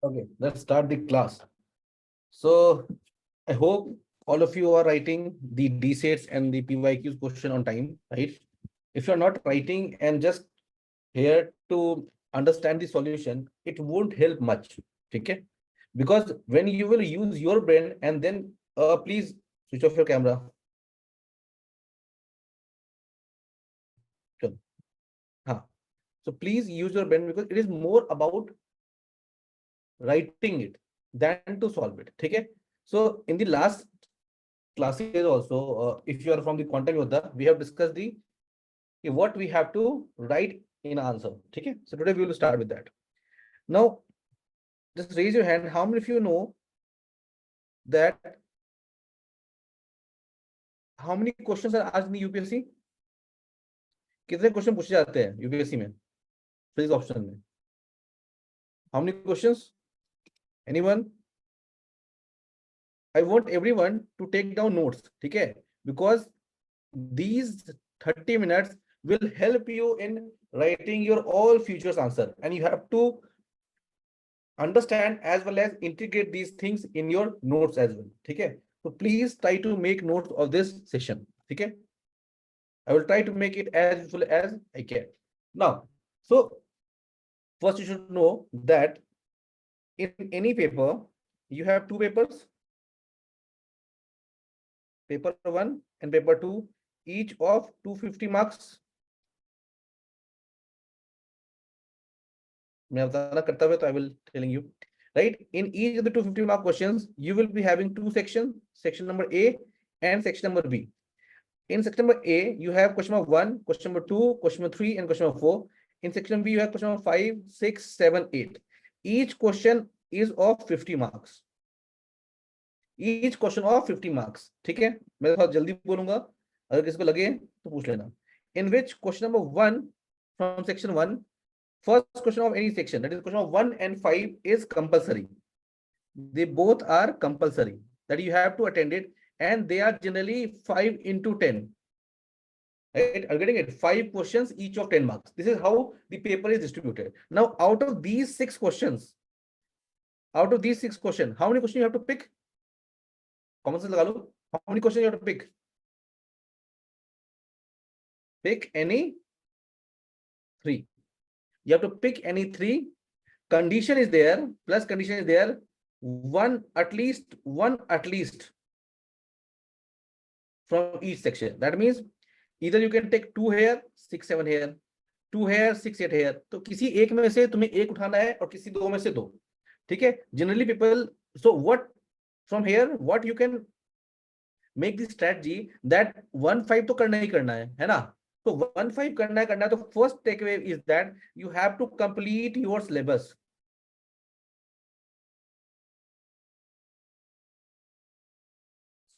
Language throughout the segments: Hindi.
Okay, let's start the class. So I hope all of you are writing the DSETs and the PYQs question on time, right? If you're not writing and just here to understand the solution, it won't help much. Okay? Because when you will use your brain and then please switch off your camera. Sure. Huh. So please use your brain because it is more about writing it than to solve it. Okay? So in the last classes also, if you are from the Quantum Yoddha, we have discussed the what we have to write in answer. Okay? So today we will start with that. Now, just raise your hand. How many of you know that how many questions are asked in the UPSC? कितने क्वेश्चन पूछे जाते हैं यूपीएससी में फिजिक्स ऑप्शन में? How many questions? Anyone? I want everyone to take down notes. ठीक है? Because these 30 minutes will help you in writing your all futures answer, and you have to understand as well as integrate these things in your notes as well. Okay, so please try to make notes of this session. Okay, I will try to make it as useful as I can. Now, so first you should know that in any paper you have two papers, paper 1 and paper 2, each of 250 marks. मैं बताना करता हुआ, तो I will telling you, right? In each of the 250 mark questions, you will be having two sections, section number A and section number B. In section number A, you have question number 1, question number 2, question number 3, and question number 4. In section number B, you have question number 5, 6, 7, 8. Each question is of 50 marks. Each question of 50 marks. ठीक है? मैं थोड़ा जल्दी बोलूंगा, अगर किसी को लगे तो पूछ लेना. In which question number 1 from section 1, first question of any section, that is question of 1 and 5, is compulsory. They both are compulsory, that you have to attend it, and they are generally 5 into 10. Right? Are getting it? 5 questions, each of 10 marks. This is how the paper is distributed. Now, out of these 6 questions, how many questions you have to pick? Common sense लगा लो. How many questions you have to pick? Pick any 3. You have to pick any 3. Condition is there, plus condition is there, one at least from each section. That means either you can take 2 here, 6, 7 here, 2 here, 6, 8 here. तो किसी एक में से तुम्हें एक उठाना है और किसी दो में से दो. ठीक है? Generally people, so what from here, what you can make the strategy that 1-5 तो करना ही करना है ना? तो 1-5 करना है तो first takeaway is that you have to complete your syllabus.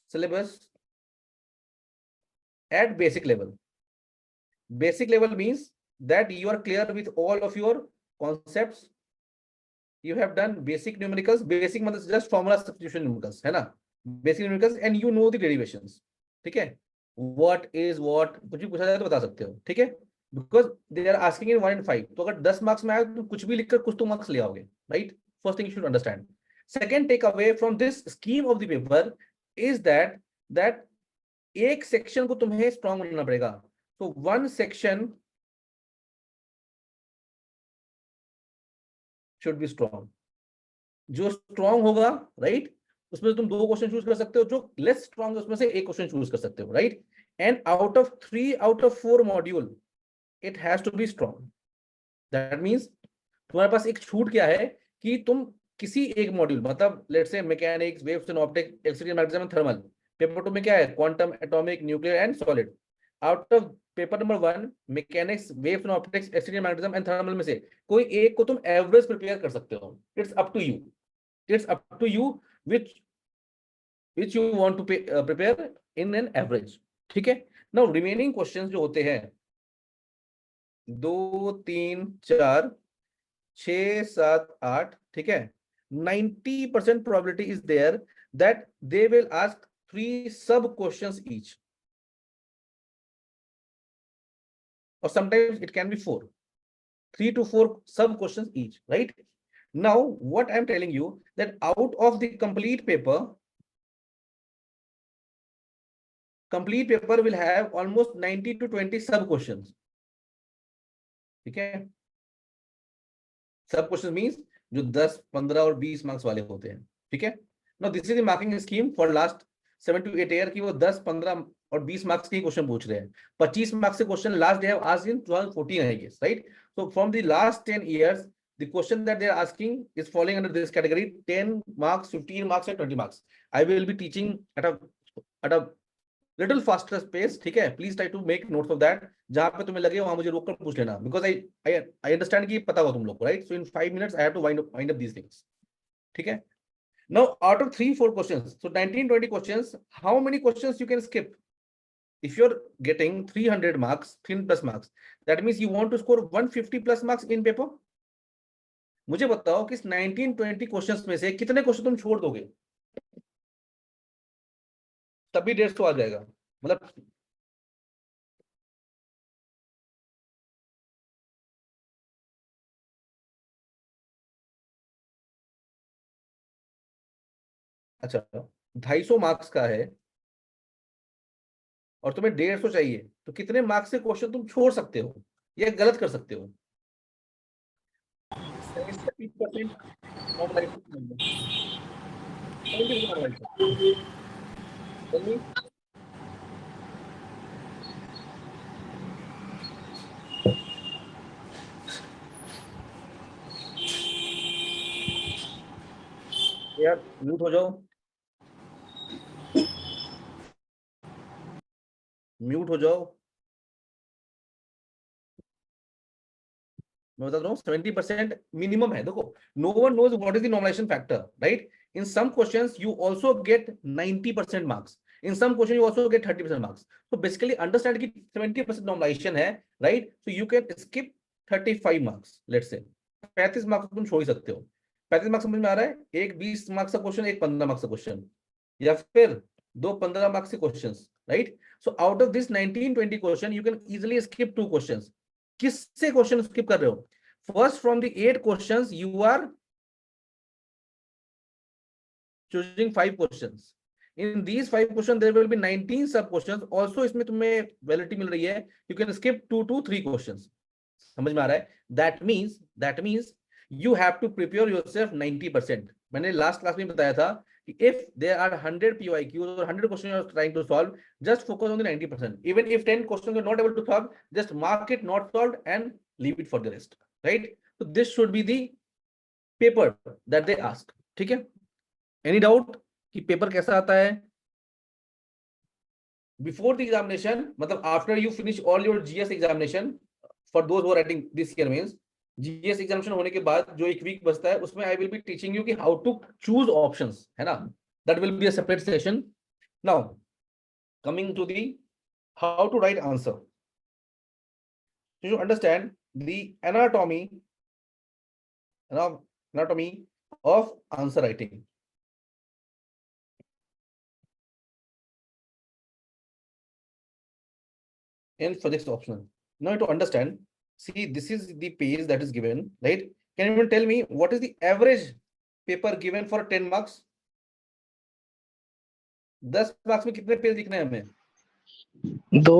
Syllabus at basic level. Basic level means that you are clear with all of your concepts. You have done basic numericals. Basic means just formula substitution numericals, है ना? Basic numericals, and you know the derivations. ठीक है? What is what? कुछ भी पूछा जाए तो बता सकते हो. ठीक है? Because they are asking in 1 and 5. तो अगर 10 marks में आए तो कुछ भी लिखकर कुछ तो marks ले आओगे, right? First thing you should understand. Second takeaway from this scheme of the paper is that एक सेक्शन को तुम्हें स्ट्रॉन्ग बनना पड़ेगा. So one section should be strong. जो स्ट्रॉन्ग होगा, राइट, उसमें तुम 2 क्वेश्चन चूज कर सकते हो. जो लेस स्ट्रॉन्ग है उसमें से एक क्वेश्चन चूज कर सकते हो, right? And out of 3 out of 4 module it has to be strong. That means तुम्हारे पास एक छूट क्या है कि तुम किसी एक मॉड्यूल, मतलब let's say mechanics, waves and optics, electricity, magnetism and thermal. Paper 2 में क्या है? Quantum, atomic, nuclear and solid. Out of paper number 1 mechanics, waves and optics, electricity, magnetism and thermal में से कोई एक को तुम एवरेज प्रिपेयर कर सकते हो. It's up to you. It's up to you which you want to prepare in an average. ठीक है? Now remaining questions जो होते हैं 2, 3, 4, 6, 7, 8, ठीक है, 90% probability is there that they will ask 3 sub questions each, or sometimes it can be 4, 3 to 4 sub questions each, right? Now what I'm telling you that out of the complete paper will have almost 90 to 20 sub questions. ठीक है, सब क्वेश्चन मींस जो 10, 15 और 20 मार्क्स वाले होते हैं. ठीक है, now this is the marking scheme for last 7 to 8 year की वो 10, 15 और 20 मार्क्स के क्वेश्चन पूछ रहे हैं. 25 मार्क्स के question last they have asked in 2014 I guess, right? So from the last 10 years the question that they are asking is falling under this category: 10 marks, 15 marks and 20 marks. I will be teaching at a little faster pace. ठीक है, please try to make notes of that. जहां पे तुम्हें लगे वहां मुझे रोक कर पूछ लेना, बिकॉज आई अंडरस्टैंड कि पता हो तुम लोग को, right? So in 5 minutes I have to wind up these things. ठीक है, now out of 3-4 questions, so 19-20 questions, how many questions you can skip? If you're getting 300 marks, 300 plus marks, that means you want to score 150 plus marks in paper. मुझे बताओ कि इस 19-20 क्वेश्चंस में से कितने क्वेश्चन तुम छोड़ दोगे? तभी 150 आ जाएगा. मतलब अच्छा, 250 मार्क्स का है और तुम्हें 150 चाहिए, तो कितने मार्क्स के क्वेश्चन तुम छोड़ सकते हो या गलत कर सकते हो? 70% यार म्यूट हो जाओ, म्यूट हो जाओ. मैं बता रहा हूँ 70% मिनिमम है. देखो, no one knows what is the normalization factor, right? In some questions you also get 90% marks, in some question you also get 30% marks. तो बेसिकली अंडरस्टैंड कि 70% नॉर्मलाइजेशन है, right? So you can skip 35 marks. Let's say 35 marks तुम छोड़ ही सकते हो. 35 मार्क्स समझ में आ रहा है? एक 20 मार्क्स का क्वेश्चन, एक 15 मार्क्स का क्वेश्चन, या फिर दो 15 मार्क्स के questions, right? So out of this 19-20 question you can easily skip 2 questions. किससे क्वेश्चन स्किप कर रहे हो? First, from the 8 questions you are choosing 5 questions. In these 5 questions there will be 19 sub questions. Also इसमें तुम्हें वैलिडिटी मिल रही है, you can skip 2 to 3 questions. समझ में आ रहा है? that means you have to prepare yourself 90%. मैंने लास्ट क्लास में बताया था कि if there are 100 PYQs or 100 questions you are trying to solve, just focus on the 90%. Even if 10 questions you are not able to solve, just mark it not solved and leave it for the rest, right? So this should be the paper that they ask. ठीक है, एनी डाउट कि पेपर कैसा आता है? बिफोर द एग्जामिनेशन, मतलब after you finish all your GS examination, for those who are writing this year mains, GS examination होने के बाद जो एक वीक बचता है उसमें I will be teaching you कि हाउ टू चूज ऑप्शंस, है ना? That will be a separate session. Now coming to the how to write answer, you understand the anatomy of answer writing. In physics optional. Now to understand, see, this is the page that is given, right? Can you tell me what is the average paper given for 10 marks? 10 marks में कितने पेज लिखने हैं हमें? 2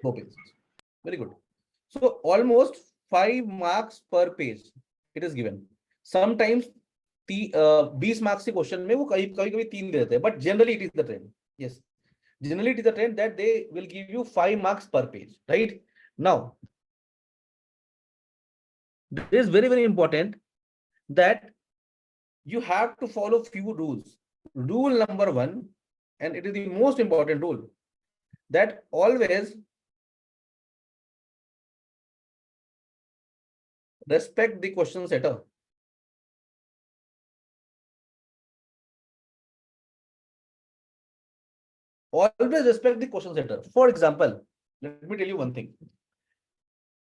page. Very good. So almost 5 marks per page it is given. Sometimes 20 marks के क्वेश्चन में वो कभी-कभी 3 दे देते हैं, but generally it is the trend. Yes. Generally it is the trend that they will give you 5 marks per page, right? Now it is very, very important that you have to follow few rules. Rule number 1, and it is the most important rule, that always respect the question setter. Always respect the question setter. For example, let me tell you one thing.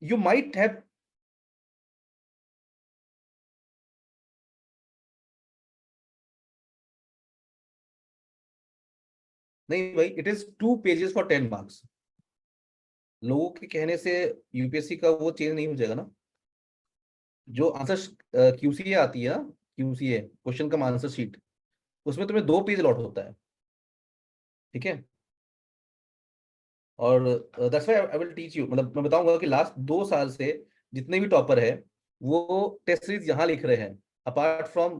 You might have नहीं भाई, it is 2 pages for 10 marks. लोगों के कहने से यूपीएससी का वो चेंज नहीं हो जाएगा ना. जो आंसर क्यूसीए आती है ना, क्यूसीए क्वेश्चन कम आंसर शीट, उसमें तुम्हें 2 पेज लॉट होता है, ठीक है। और that's why I will teach you, मतलब मैं बताऊंगा कि लास्ट 2 साल से जितने भी टॉपर है वो टेस्ट सीरीज यहाँ लिख रहे हैं, अपार्ट फ्रॉम,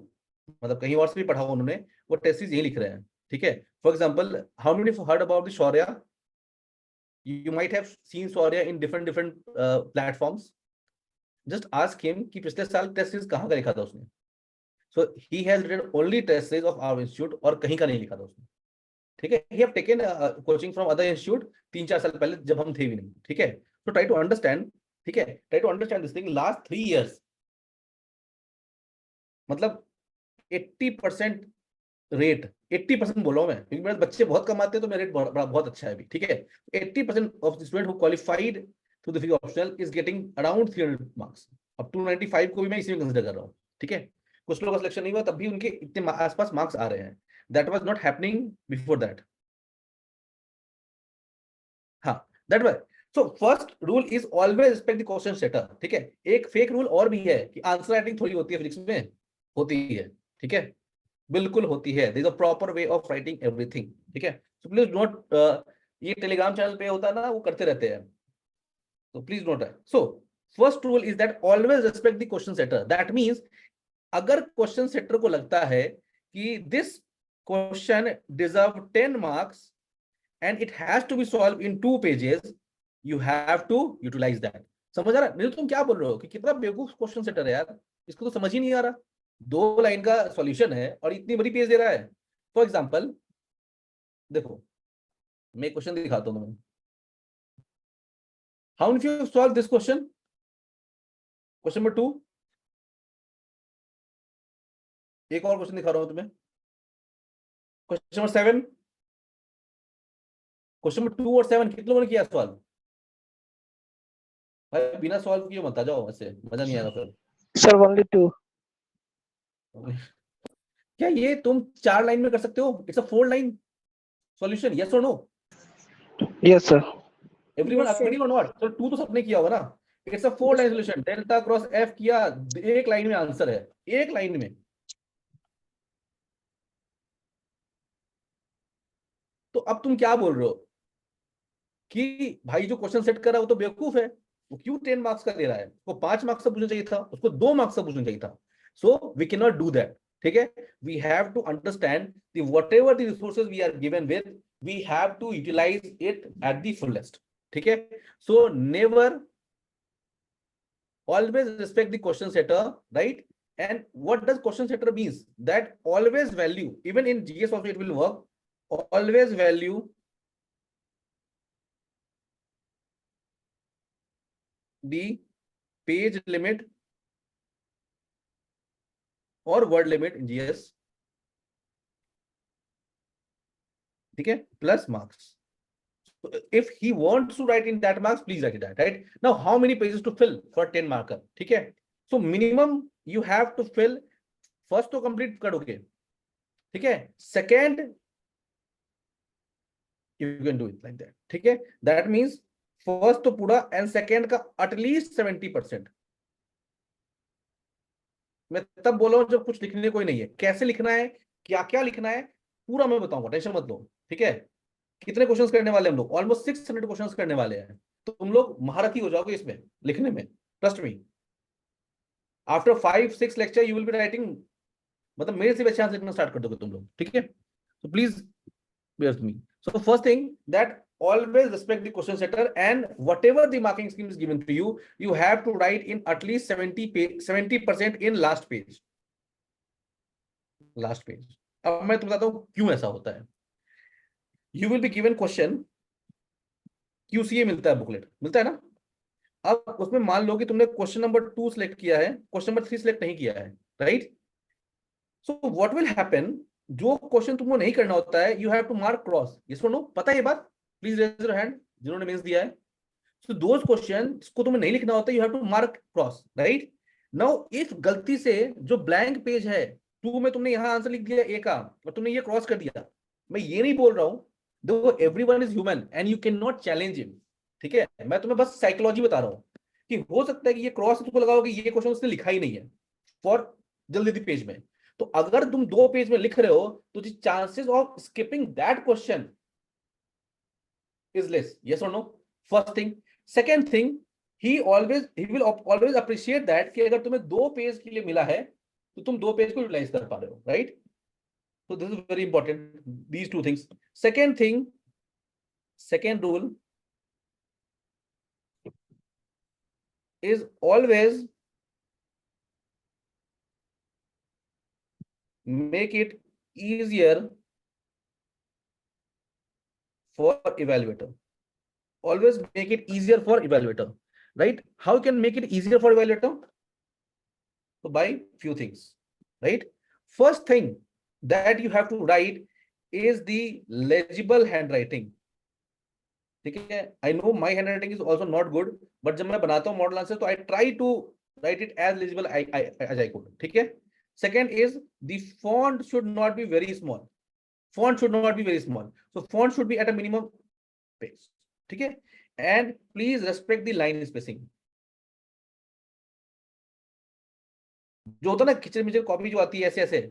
मतलब कहीं और से भी पढ़ा हुआ उन्होंने, वो टेस्ट सीरीज यही लिख रहे हैं, ठीक है। For example, how many heard about the Shaurya, you might have seen Shaurya in different different platforms, just ask him कि पिछले साल टेस्ट सीरीज कहाँ का लिखा था उसने। So he has written only test series of our institute, और कहीं का नहीं लिखा था उसने, ठीक है। He have taken coaching from other institute 3-4 साल पहले जब हम थे भी नहीं, ठीक है। तो ट्राई टू अंडरस्टैंड, ठीक है, try to understand this thing last 3 years, मतलब 80% रेट, 80% बोल रहा हूं मैं क्योंकि मेरे बच्चे बहुत कम आते हैं तो मेरा रेट बहुत अच्छा है अभी, ठीक है। 80% of the student who qualified through the free optional is getting around 300 marks. अब 295 को भी मैं इसी में कंसिडर कर रहा हूँ, ठीक है। कुछ लोगों का सिलेक्शन नहीं हुआ तब भी उनके इतने आसपास मार्क्स आ रहे हैं, that was not happening before that. हाँ, that why, so first rule is always respect the question setter, ठीक है। एक फेक रूल और भी है कि आंसर राइटिंग थोड़ी होती है फिजिक्स में, होती है, ठीक है, बिल्कुल होती है। There is a proper way of writing everything, ठीक है। सो प्लीज नोट, ये टेलीग्राम चैनल पे होता है ना, वो करते रहते हैं, तो प्लीज नोट है। So first rule is that always respect the question setter, that means अगर क्वेश्चन सेटर को लगता है कि this question deserve 10 marks and it has to be solved in 2 pages, you have to utilize that। समझ आ रहा है नहीं? तुम क्या बोल रहे हो कि कितना बेवकूफ क्वेश्चन सेटर है यार, इसको तो समझ ही नहीं आ रहा। 2 लाइन का सॉल्यूशन है और इतनी बड़ी पेज दे रहा है। फॉर एग्जाम्पल देखो, मैं क्वेश्चन दिखाता हूँ तुम्हें, how if you solve this question, question number 2, एक और क्वेश्चन दिखा रहा हूं तुम्हें, क्वेश्चन नंबर 7, क्वेश्चन नंबर 2 और 7 कितने लोगों ने किया सॉल्व? भाई बिना सॉल्व किए मत आ जाओ, ऐसे मजा नहीं आएगा फिर। Sir, only 2. क्या ये तुम 4 लाइन में कर सकते हो? It's a 4 line solution, yes और no? Yes, sir. Everyone Yes, sir. Agree और नॉट? तो 2 तो सबने किया होगा ना। It's a 4 line solution, delta cross F किया, 1 लाइन में आंसर है, 1 लाइन में। तो अब तुम क्या बोल रहे हो कि भाई जो क्वेश्चन सेट कर रहा है वो तो बेवकूफ है, वो क्यों 10 मार्क्स का दे रहा है? उसको 5 मार्क्स का पूछना चाहिए था, उसको 2 मार्क्स का पूछना चाहिए था। So we can not do that, ठीक है। We have to understand the whatever the resources we are given with, we have to utilise it at the fullest, ठीक है। So never, always respect the question setter, right? And what does question setter means? That always value, even in GS also it will work, always value the page limit or word limit in GS, ठीक है, plus marks. So if he wants to write in that marks, please write it that, right? Now how many pages to fill for 10 marker, ठीक है? So minimum you have to fill, first तो complete करोगे, ठीक है, second you can do it like that, ठीक है। That means फर्स्ट तो पूरा एंड सेकेंड का एटलीस्ट 70%। मैं तब बोल रहा हूं जब कुछ लिखने को ही नहीं है, कैसे लिखना है, क्या क्या लिखना है, पूरा मैं बताऊंगा, टेंशन मत लो, ठीक है। कितने क्वेश्चंस करने वाले हम लोग? ऑलमोस्ट 600 क्वेश्चंस करने वाले हैं, तो तुम लोग महारथी हो जाओगे इसमें लिखने में, trust me. After 5-6 lecture you will be writing, मतलब मेरे से भी अच्छे आंसर लिखना स्टार्ट कर दोगे तुम लोग, ठीक है। तो please bear with me. So first thing, that always respect the question setter, and whatever the marking scheme is given to you, you have to write in at least 70% in last page, last page। अब मैं तुम्हें बताता हूँ क्यों ऐसा होता है। You will be given question, QCA मिलता है, बुकलेट मिलता है ना। अब उसमें मान लो कि तुमने क्वेश्चन नंबर 2 सिलेक्ट किया है, क्वेश्चन नंबर 3 सिलेक्ट नहीं किया है, right. So what will happen, जो क्वेश्चन तुमको नहीं करना होता है, you have to mark cross, yes और नो? पता है ये बात? प्लीज रेज योर हैंड जिन्होंने मेंस दिया है। सो दोस क्वेश्चन को तुम्हें नहीं लिखना होता, you have to mark cross, right. Now if गलती से जो ब्लैंक पेज है 2 में तुमने यहां आंसर लिख दिया ए का और तुमने ये क्रॉस कर दिया, मैं ये नहीं बोल रहा हूं, देखो everyone is human and you can not challenge him, ठीक है। मैं तुम्हें बस साइकोलॉजी बता रहा हूं कि हो सकता है कि ये क्रॉस तुमको लगा होगा कि ये क्वेश्चन उसने लिखा ही नहीं है फॉर जल्दी पेज में। तो अगर तुम 2 पेज में लिख रहे हो तो the chances of skipping that question is less, yes और no, first thing. Second thing, he will always appreciate that कि अगर तुम्हें 2 पेज के लिए मिला है तो तुम 2 पेज को यूटिलाइज कर पा रहे हो, right? So this is very important, these two things. Second thing, second rule is always make it easier for evaluator. Always make it easier for evaluator, right? How you can make it easier for evaluator? So by few things, right? First thing that you have to write is the legible handwriting. ठीक है, I know my hand writing is also not good, but जब मैं बनाता हूँ मॉडल आंसर तो I try to write it as legible as I could, ठीक है। Second is the font should not be very small, font should not be very small, so font should be at a minimum page, ठीक है। And please respect the line spacing. जो होता है ना खिचड़ मिचड़ कॉपी जो आती है ऐसे ऐसे,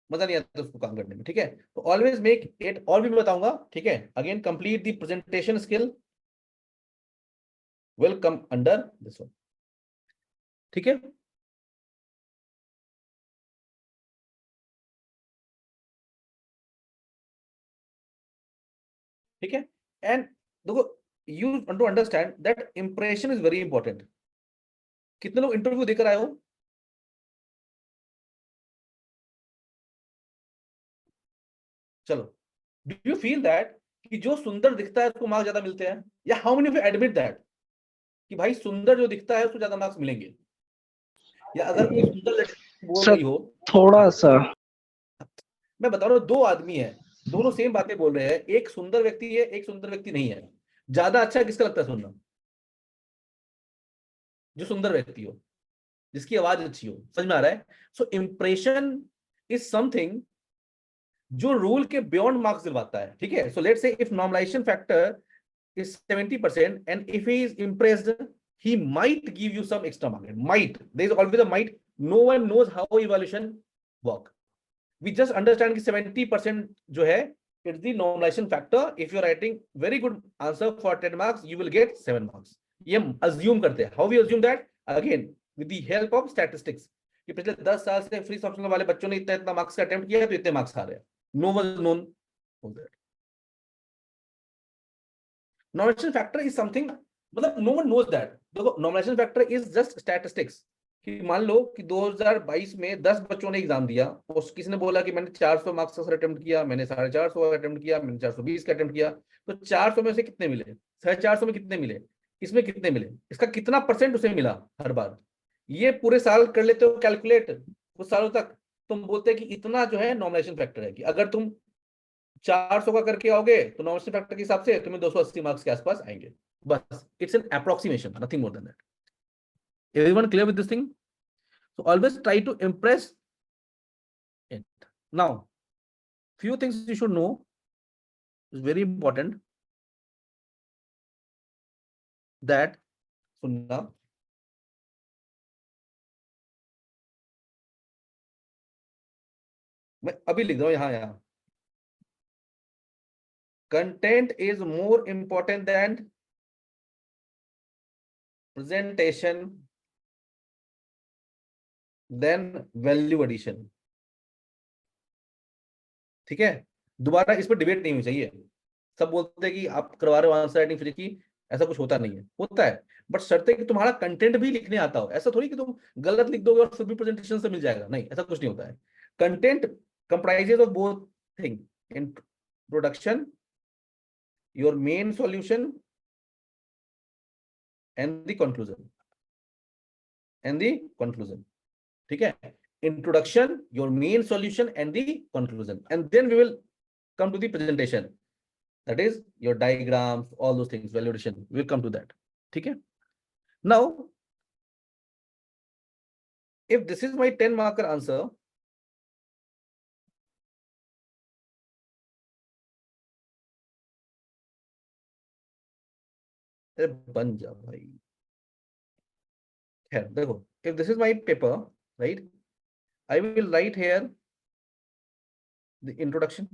मजा नहीं आता उसको काम करने में, ठीक है। तो ऑलवेज मेक इट, और भी बताऊंगा, ठीक है। Again complete the presentation skill will come under this one, ठीक है। ठीक है, एंड देखो you to understand that impression is very important. कितने लोग इंटरव्यू देकर आए हो? चलो, डू यू फील दैट कि जो सुंदर दिखता है उसको मार्क्स ज्यादा मिलते हैं, या how many of you admit that कि भाई सुंदर जो दिखता है उसको ज्यादा मार्क्स मिलेंगे? या अगर कोई सुंदर लड़की बोल सर रही हो, थोड़ा सा मैं बता रहा हूँ, 2 आदमी है, दोनों सेम बातें बोल रहे हैं, एक सुंदर व्यक्ति है एक सुंदर व्यक्ति नहीं है, ज्यादा अच्छा किसका लगता है सुनना? जो सुंदर व्यक्ति हो, जिसकी आवाज अच्छी हो, समझ में आ रहा है? सो इंप्रेशन इज समथिंग जो रूल के बियॉन्ड मार्क्स दिलवाता है, ठीक है। So let's say if normalization factor is 70% and if he is impressed he might give you some extra mark. Might, there is always a might. No one knows how evaluation work. We just understand कि 70% जो है it's the normalization factor. If you are writing very good answer for 10 marks you will get 7 marks. ये assume करते हैं. How we assume that? Again with the help of statistics कि पिछले 10 साल से फ्री सॉफ्टवेयर वाले बच्चों ने इतना मार्क्स का अटेम्प्ट किया है तो इतने मार्क्स आ रहे हैं. No one known that. Normalization factor is something, मतलब no one knows that. देखो normalization factor is just statistics कि मान लो कि 2022 में 10 बच्चों ने एग्जाम दिया, उस किसी ने बोला कि मैंने 400 मार्क्स का अटेम्प्ट किया, मैंने 450 अटेम्प्ट किया, मैंने 420 का अटेम्प्ट किया, तो 400 में से कितने मिले, 450 में कितने मिले, इसमें कितने मिले, इसका कितना परसेंट उसे मिला हर बार? ये पूरे साल कर लेते हो कैलकुलेट, कुछ सालों तक तुम बोलते हैं कि इतना जो है नॉर्मलाइजेशन फैक्टर है, कि अगर तुम 400 का करके आओगे तो नॉर्मल फैक्टर के हिसाब से तुम्हें 280 मार्क्स के आसपास आएंगे, बस। It's an approximation, nothing more than that. Everyone clear with this thing? So always try to impress it. Now few things you should know is very important that, सुनना, मैं अभी लिख रहा हूं यहां content is more important than presentation then value addition, ठीक है। दोबारा इस पर डिबेट नहीं होनी चाहिए। सब बोलते हैं कि आप करवा रहे हो आंसर राइटिंग फ्री की, ऐसा कुछ होता नहीं है, होता है बट शर्त है कि तुम्हारा कंटेंट भी लिखने आता हो। ऐसा थोड़ी कि तुम गलत लिख दोगे और फिर भी प्रेजेंटेशन से मिल जाएगा, नहीं, ऐसा कुछ नहीं होता है। Content comprises of both thing, introduction, your main solution and the conclusion, and the conclusion, ठीक है। Introduction, your main solution and the conclusion, and then we will come to the presentation, that is your diagrams, all those things, validation, we'll come to that, ठीक है। Now if this is my 10 marker answer, अरे बन जा भाई, here देखो, if this is my paper, right, I will write here the introduction,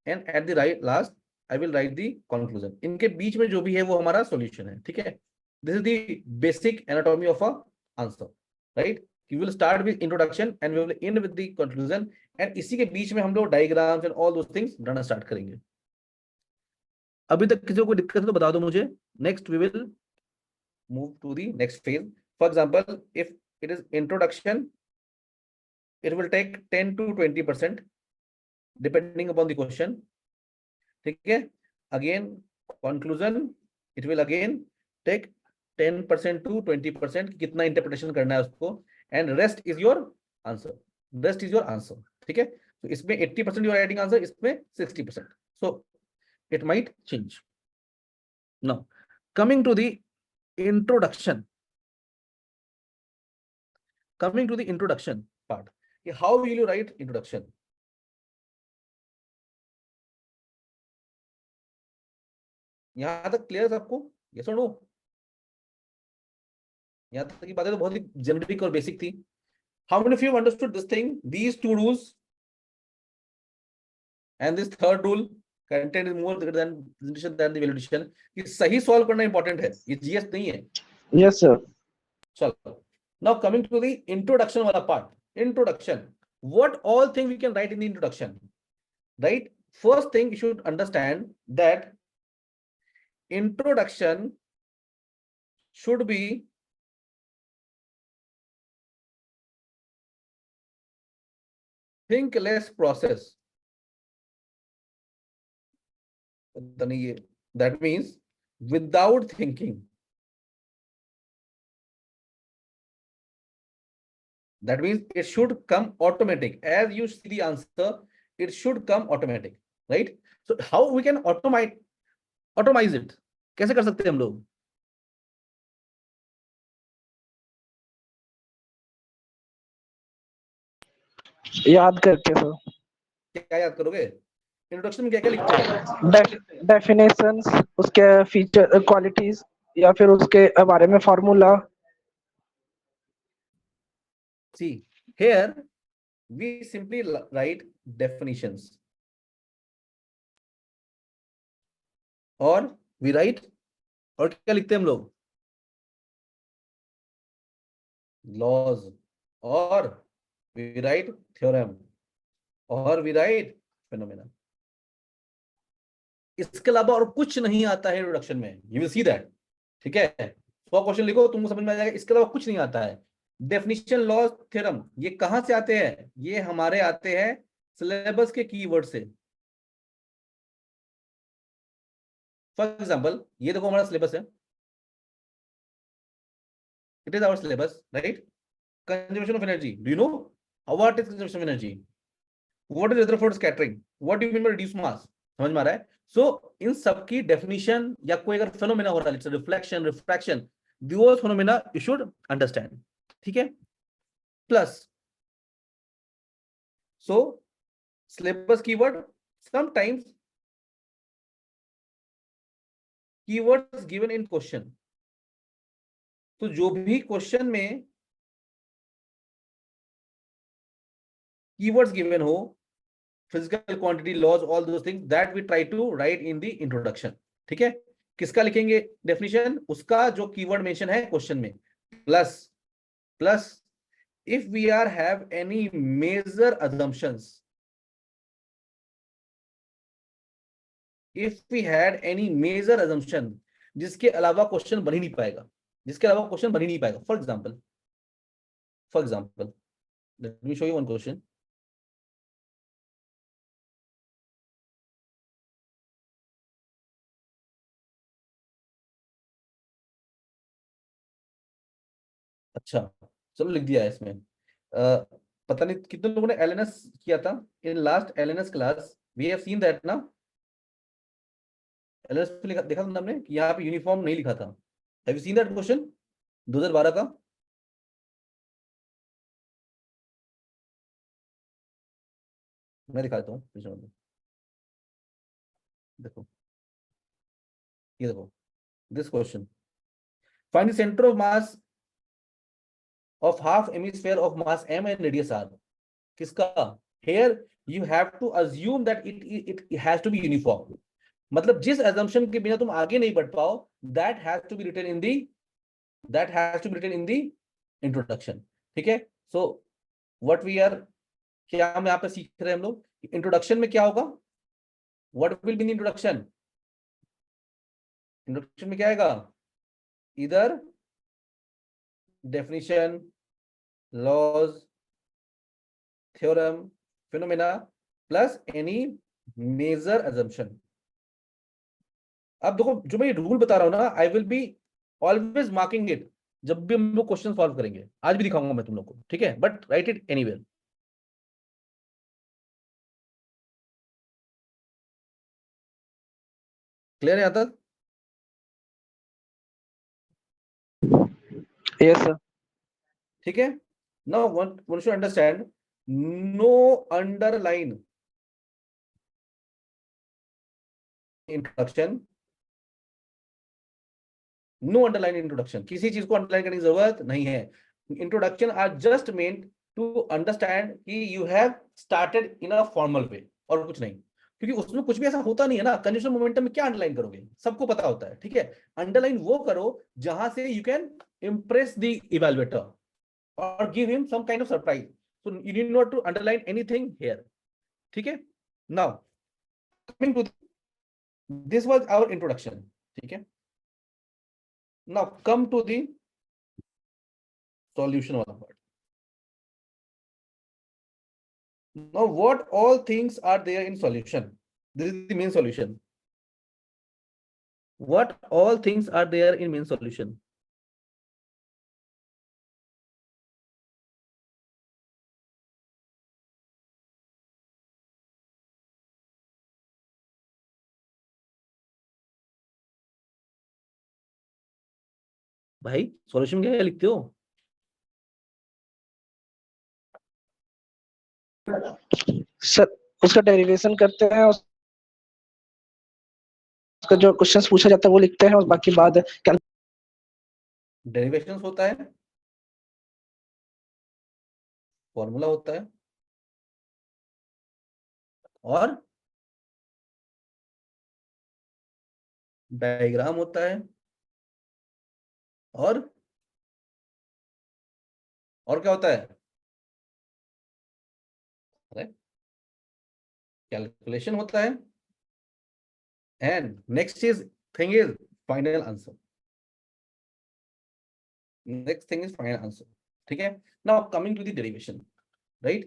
and at the right last I will write the conclusion. इनके बीच में जो भी है वो हमारा solution है, ठीक है. This is the basic anatomy of a answer, right? You will start with introduction and we will end with the conclusion, and इसी के बीच में हम लोग diagrams and all those things banana start करेंगे. अभी तक किसी को कोई दिक्कत है तो बता दो मुझे. Next we will move to the next phase. For example, if it is introduction, it will take 10 to 20% depending upon the question. ठीक है. Again, conclusion, it will again take 10% to 20%. कितना इंटरप्रिटेशन करना है उसको, and rest is your answer. Rest is your answer. ठीक है. तो इसमें 80% you are writing answer, इसमें 60%. So it might change. Now coming to the introduction. Coming to the introduction part. How will you write introduction? यहां तक क्लियर है सबको? यस और नो? यहाँ तक की बातें तो बहुत ही जेनेरिक और बेसिक थी. How many of you understood this thing? These two rules and this third rule, content is more than the validation. ये सही सॉल्व करना इंपॉर्टेंट है, ये जीएस नहीं है. Yes, sir. चलो. Now coming to the introduction वाला part. Introduction. What all things we can write in the introduction? Right? First thing you should understand that introduction should be think less process. That means without thinking. That means it should come automatic. As you see the answer, it should come automatic, right? So how we can automize it? कैसे कर सकते हैं हम लोग? याद करके सर. क्या याद करोगे? इंट्रोडक्शन में क्या क्या लिखते हैं? डेफिनेशंस, उसके फीचर, क्वालिटीज, या फिर उसके बारे में formula. See, here we simply write definitions, और we write, और क्या लिखते हैं हम लोग? Laws, और we write theorem, और we write phenomena. इसके अलावा और कुछ नहीं आता है इंट्रोडक्शन में. You will see that. ठीक है. 100 क्वेश्चन लिखो, तुमको समझ में आ जाएगा. इसके अलावा कुछ नहीं आता है. डेफिनेशन, लॉ, थ्योरम, ये कहां से आते हैं? ये हमारे आते हैं सिलेबस के कीवर्ड से. फॉर एग्जांपल, ये देखो हमारा सिलेबस है. It is our syllabus, right? Conservation of energy. Do you know what is conservation of energy? What is Rutherford scattering? What do you mean by reduce mass? समझ में आ रहा है? सो इन सबकी डेफिनेशन, या कोई अगर फेनोमेना हो रहा है, reflection, refraction, those phenomena you should understand. ठीक है. Plus, so syllabus keyword, sometimes keywords given in question. तो जो भी क्वेश्चन में keywords given हो, physical quantity, laws, all those things that we try to write in the introduction. ठीक है. किसका लिखेंगे डेफिनेशन? उसका जो कीवर्ड मेंशन है क्वेश्चन में. Plus if we are have any major assumptions, if we had any major assumption, जिसके अलावा क्वेश्चन बन ही नहीं पाएगा, for example let me show you one question. अच्छा, चलो लिख दिया है इसमें. पता नहीं कितने लोगों ने एलएनएस किया था in last LNS class. We have seen that ना. एलएनएस पे देखा था हमने कि यहाँ पे यूनिफॉर्म नहीं लिखा था. Have you seen that question 2012 का? मैं दिखा देता हूँ. देखो, ये देखो this question. Find the center of mass of half hemisphere of mass m and radius r. किसका? Here you have to assume that it has to be uniform. मतलब जिस assumption के बिना तुम आगे नहीं बढ़ पाओ, that has to be written in the introduction. ठीक है? So what we are, क्या हम यहाँ पे सीख रहे हैं हम लोग? इंट्रोडक्शन में क्या होगा? What will be in the introduction? Introduction में क्या आएगा? इधर definition, laws, theorem, phenomena plus any major assumption. अब देखो जो मैं रूल बता रहा हूं ना, आई will be always marking it जब भी हम लोग क्वेश्चन सॉल्व करेंगे. आज भी दिखाऊंगा मैं तुम लोग को, ठीक है? But write it anywhere. Clear है यहां तक? Yes sir. ठीक है. Now one should understand, no underline introduction, no underline introduction. किसी चीज को अंडरलाइन करने की जरूरत नहीं है. Introduction are just meant to understand कि you have started in a formal way, और कुछ नहीं. क्योंकि उसमें कुछ भी ऐसा होता नहीं है ना. कंडीशनल मोमेंटम में क्या अंडरलाइन करोगे? सबको पता होता है. ठीक है? अंडरलाइन वो करो जहां से you can impress the evaluator और give him some kind of surprise. So you need not to underline anything here. ठीक है? Now coming to this was our introduction. ठीक है? Now come to the solution of the part. Now what all things are there in solution? This is the main solution. What all things are there in main solution? भाई सॉल्यूशन क्या लिखते हो? सर उसका डेरिवेशन करते हैं, उसका जो क्वेश्चंस पूछा जाता है वो लिखते हैं और बाकी बाद डेरिवेशंस होता है, फॉर्मूला होता है, और डायग्राम होता है, और क्या होता है? कैलकुलेशन होता है. And next thing is final answer. Next thing is final answer. ठीक है? Now coming to the derivation, right?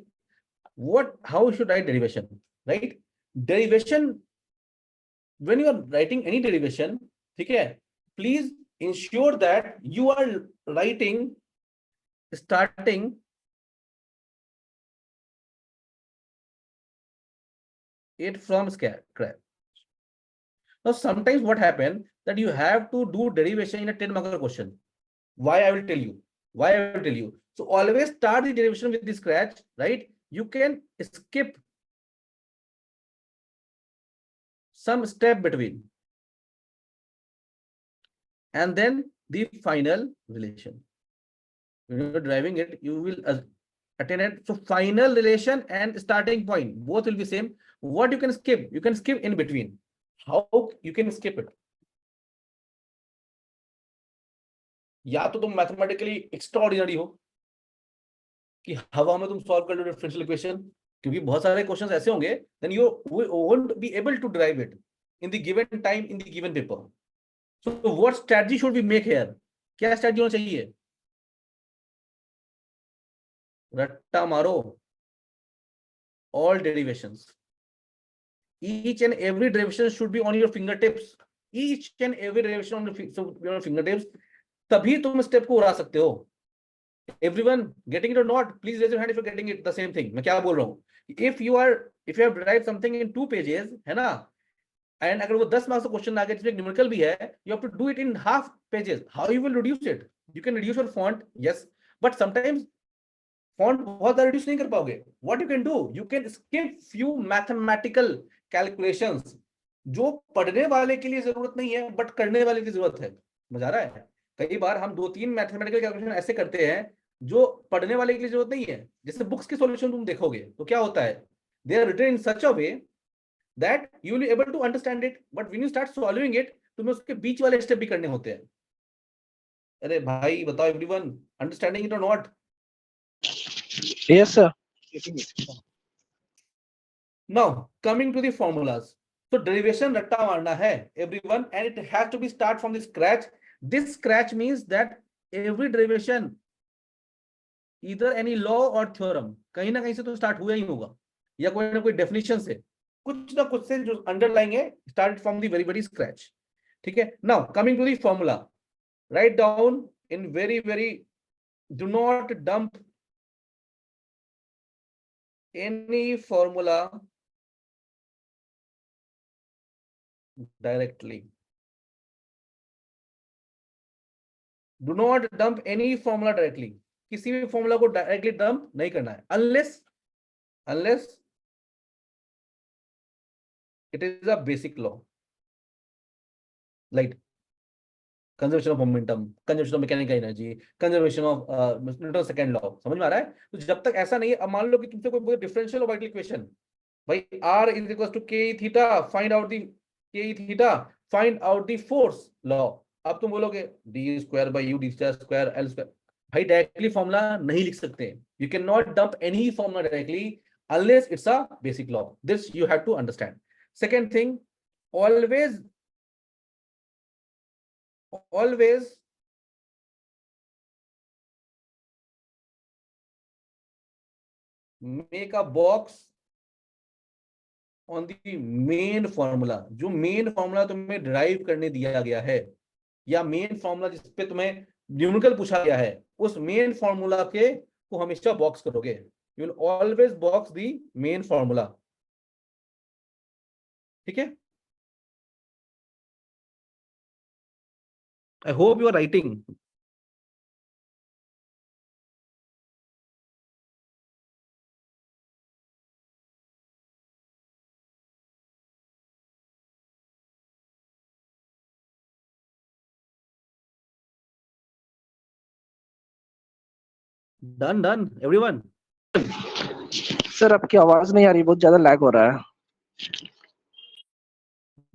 How should I write derivation? Right? Derivation, when you are writing any derivation, ठीक है? Please ensure that you are writing starting it from scratch. Now sometimes what happen that you have to do derivation in a 10-marker question. Why I will tell you. So always start the derivation with the scratch, right? You can skip some step between, and then the final relation. When you're driving it, you will attain it. So final relation and starting point, both will be same. What you can skip? You can skip in between. How you can skip it? या तो तुम मैथमेटिकली एक्स्ट्राऑर्डिनरी हो कि हवा में तुम सॉल्व कर लो डिफरेंशियल इक्वेशन, क्योंकि बहुत सारे क्वेश्चंस ऐसे होंगे, then you won't be able to drive it in the given time in the given paper. So what strategy should we make here? क्या स्ट्रेटजी होना चाहिए? रट्टा मारो all derivations. Each and every derivation should be on your fingertips. Each and every derivation on your fingertips. तभी तुम स्टेप को उड़ा सकते हो. Everyone getting it or not? Please raise your hand if you're getting it. The same thing. मैं क्या बोल रहा हूँ? If you have derived something in 2 pages, है ना? And अगर वो 10 मार्क्स का क्वेश्चन आ गया जिसमें न्यूमेरिकल भी है, you have to do it in half pages. How you will reduce it? You can reduce your font, yes, but sometimes font बहुत ज़्यादा reduce नहीं कर पाओगे. What you can do? You can skip few mathematical calculations जो पढ़ने वाले के लिए जरूरत नहीं है, but करने वाले की जरूरत है. मजा आ रहा है? कई बार हम 2-3 मैथमेटिकल कैलकुलेशन ऐसे करते हैं जो पढ़ने वाले के लिए जरूरत नहीं है। जैसे बुक्स के सॉल्यूशन तुम देखोगे तो क्या होता है, they are written in such a way that you will able to understand it, but when you start solving it तुम्हें उसके बीच वाले स्टेप भी करने होते हैं। अरे भाई बताओ एवरीवन, अंडरस्टैंडिंग इट और not? Yes, sir. Now coming to the formulas. So derivation रट्टा मारना है everyone, and it has to be start from the scratch. This scratch means that every derivation either any law or theorem कहीं ना कहीं से तो स्टार्ट हुआ ही होगा, या कोई ना कोई डेफिनेशन से, कुछ ना कुछ से जो अंडरलाइंग है, start from the very very scratch. ठीक है, now coming to the formula, write down in very very, do not dump any formula directly. Do not dump any formula directly. किसी भी फॉर्मूला को डायरेक्टली डंप नहीं करना है, unless it is a basic law like conservation of momentum, conservation of mechanical energy, conservation of Newton's second law। समझ में आ रहा है? तो जब तक ऐसा नहीं है, अब मान लो कि तुमसे कोई डिफरेंशियल ऑफ इक्वेशन, भाई r is equals to k theta, find out the k theta, find out the force law। अब तुम बोलोगे d square by u d theta square l square, भाई डायरेक्टली फॉर्मूला नहीं लिख सकते। You can not dump any formula directly unless it's a basic law. This you have to understand. Second thing, always make a box on the main formula। जो मेन फॉर्मूला तुम्हें ड्राइव करने दिया गया है, या मेन फॉर्मूला जिस पे तुम्हें न्यूमेरिकल पूछा गया है, उस मेन फॉर्मूला के को हमेशा बॉक्स करोगे। You will always box the main formula. ठीक है, I hope you are writing. Done done everyone. Sir आपकी आवाज नहीं आ रही, बहुत ज्यादा लैग हो रहा है।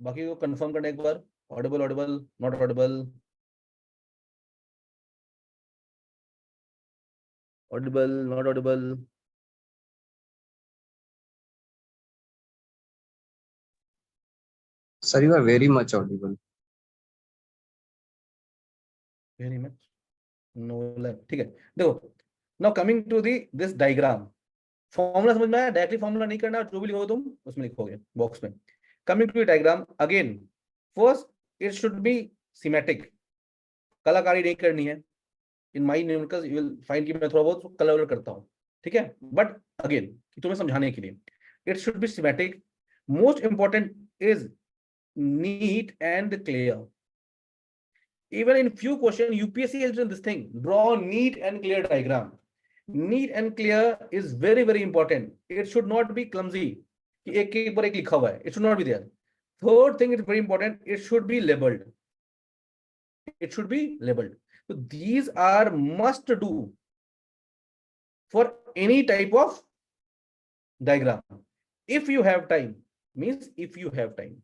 बाकी को कंफर्म करना एक बार, audible audible not audible, audible not audible. Sir, you are very much audible. Very much no lag. ठीक है, देखो now coming to this diagram. Formula समझ में आया? डायरेक्टली फॉर्मूला नहीं करना, जो भी लिखोगे तुम उसमें लिखोगे बॉक्स में। Coming to diagram again, first it should be symmetric, कलाकारी नहीं करनी है। In my numericals you will find कि मैं थोड़ा बहुत कलर करता हूं, ठीक है, बट अगेन तुम्हें समझाने के लिए it should be symmetric. Most important is neat and clear. Even in few questions, UPSC has done this thing: draw neat and clear diagram. Neat and clear is very very important. It should not be clumsy कि एक के ऊपर एक लिखा हुआ है, it should not be there. Third thing is very important, it should be labeled. It should be labeled. So these are must do for any type of diagram. If you have time, means if you have time.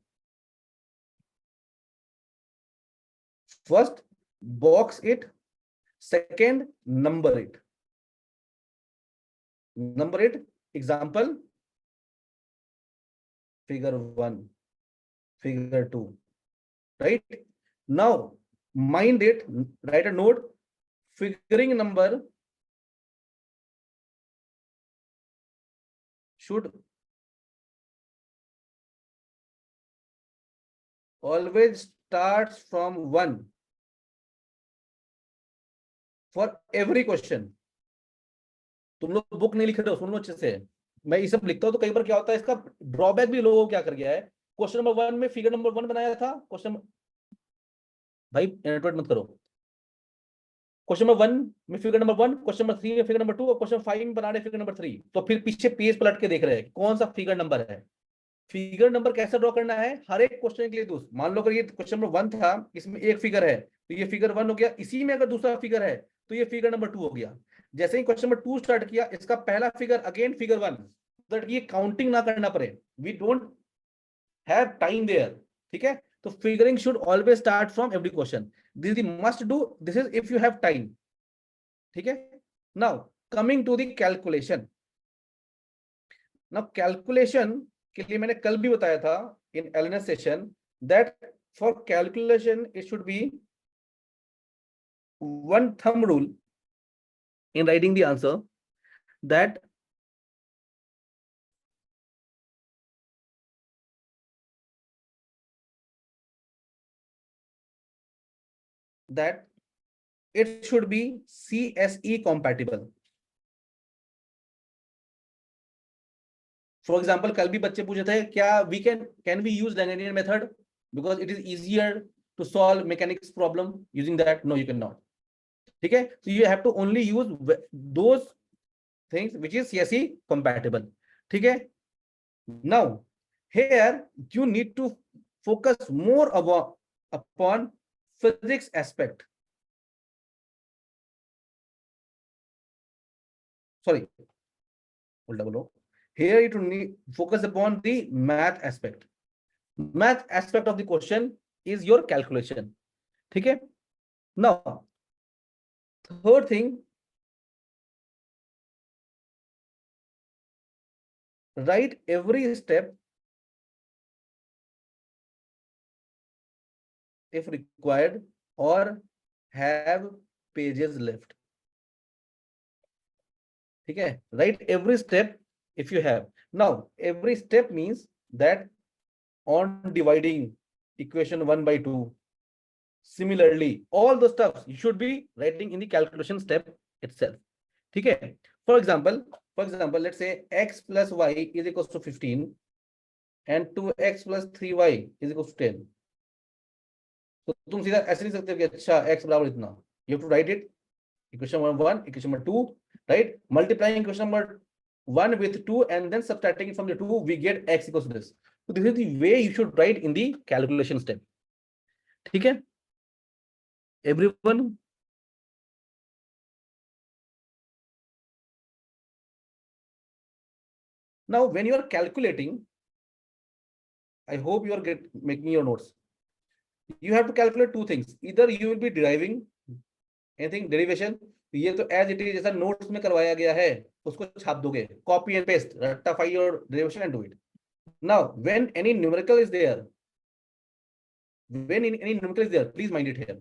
First, box it. Second, number it. Number it. Example, figure 1, figure 2. Right? Now, mind it. Write a note. Figuring number should always starts from 1 for every question. तुम लोग बुक नहीं लिख रहे हो, सुन लो अच्छे से। मैं ये सब लिखता हूं तो कई बार क्या होता है, इसका ड्रॉबैक भी लोगों को क्या कर गया है, क्वेश्चन नंबर 1 में फिगर नंबर 1 बनाया था, क्वेश्चन भाई एनोटेट मत करो, क्वेश्चन नंबर 1 में फिगर नंबर 1, क्वेश्चन नंबर 3 में फिगर नंबर 2 और क्वेश्चन 5 में बना रहे फिगर नंबर 3। तो फिर पीछे पेज पलट के देख रहे हैं कौन सा फिगर नंबर है। फिगर नंबर कैसे ड्रॉ करना है हर एक क्वेश्चन के लिए दोस्त। मान लो अगर ये क्वेश्चन नंबर 1 था, इसमें एक फिगर है, तो ये फिगर 1 हो गया। इसी में अगर दूसरा फिगर है तो ये फिगर नंबर 2 हो गया। जैसे ही क्वेश्चन नंबर 2 स्टार्ट किया, इसका पहला फिगर अगेन फिगर 1, दैट ये काउंटिंग ना करना पड़े, we don't have time there, ठीक है। तो figuring should always start from every question, this is must do, this is if you have time, ठीक है। Now coming to the calculation, now calculation के लिए मैंने कल भी बताया था in LNS session that for calculation it should be one thumb rule in writing the answer, that it should be CSE compatible. For example, कल भी बच्चे पूछे थे क्या we can we use Lagrangian method because it is easier to solve mechanics problem using that? No, you cannot. ठीक है, so you have to only use those things which is CSE compatible. ठीक है, now here you need to focus more upon physics aspect. Sorry, ulta bolo. Here you need focus upon the math aspect. Math aspect of the question is your calculation. ठीक है, now third thing, write every step if required or have pages left. ठीक है, write every step if you have. Now every step means that on dividing equation 1 by 2, similarly all the stuff you should be writing in the calculation step itself. ठीक है, for example let's say x plus y is equals to 15 and 2x plus 3y is equals to 10. तो तुम सीधा ऐसे लिख सकते हो कि अच्छा x बराबर इतना, you have to write it equation number 1, equation number 2, right, multiplying equation number 1 with 2 and then subtracting it from the 2, we get x equals to this. So this is the way you should write in the calculation step. ठीक है everyone? Now when you are calculating, I hope you are making your notes. You have to calculate two things. Either you will be deriving anything, derivation, ये तो as it is जैसा notes में करवाया गया है उसको छाप दोगे, copy and paste, rectify your derivation and do it. Now when any numerical is there, please mind it here.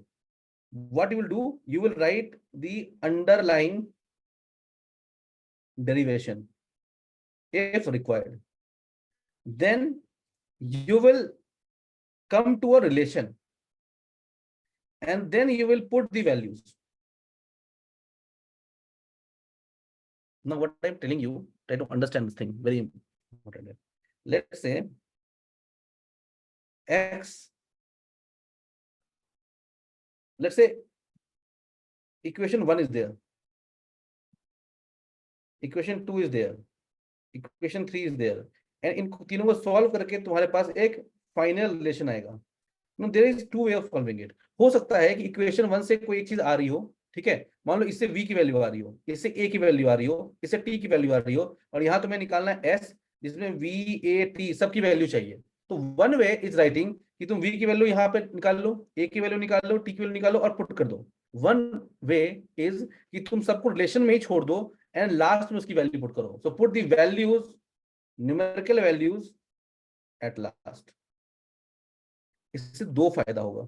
What you will do, you will write the underlying derivation if required. Then you will come to a relation and then you will put the values. Now what I'm telling you, try to understand this thing, very important. Let's say x, let's say equation 1 is there, equation 2 is there, equation 3 is there, and इन तीनों को सॉल्व करके तुम्हारे पास एक फाइनल रिलेशन आएगा. Now there is two way of solving it. हो सकता है कि इक्वेशन 1 से कोई एक चीज आ रही हो, ठीक है, मान लो इससे v की वैल्यू आ रही हो, इससे a की वैल्यू आ रही हो, इससे t की वैल्यू आ रही हो, और यहाँ तुम्हें निकालना है s जिसमें v a t सबकी वैल्यू चाहिए. तो वन वे इज राइटिंग कि तुम v की वैल्यू यहाँ पे निकाल लो, a की वैल्यू निकाल लो, t की वैल्यू निकालो और पुट कर दो. वन वे इज कि तुम सबको रिलेशन में ही छोड़ दो एंड लास्ट में उसकी वैल्यू पुट करो. So put the values, numerical values at last. इससे दो फायदा होगा.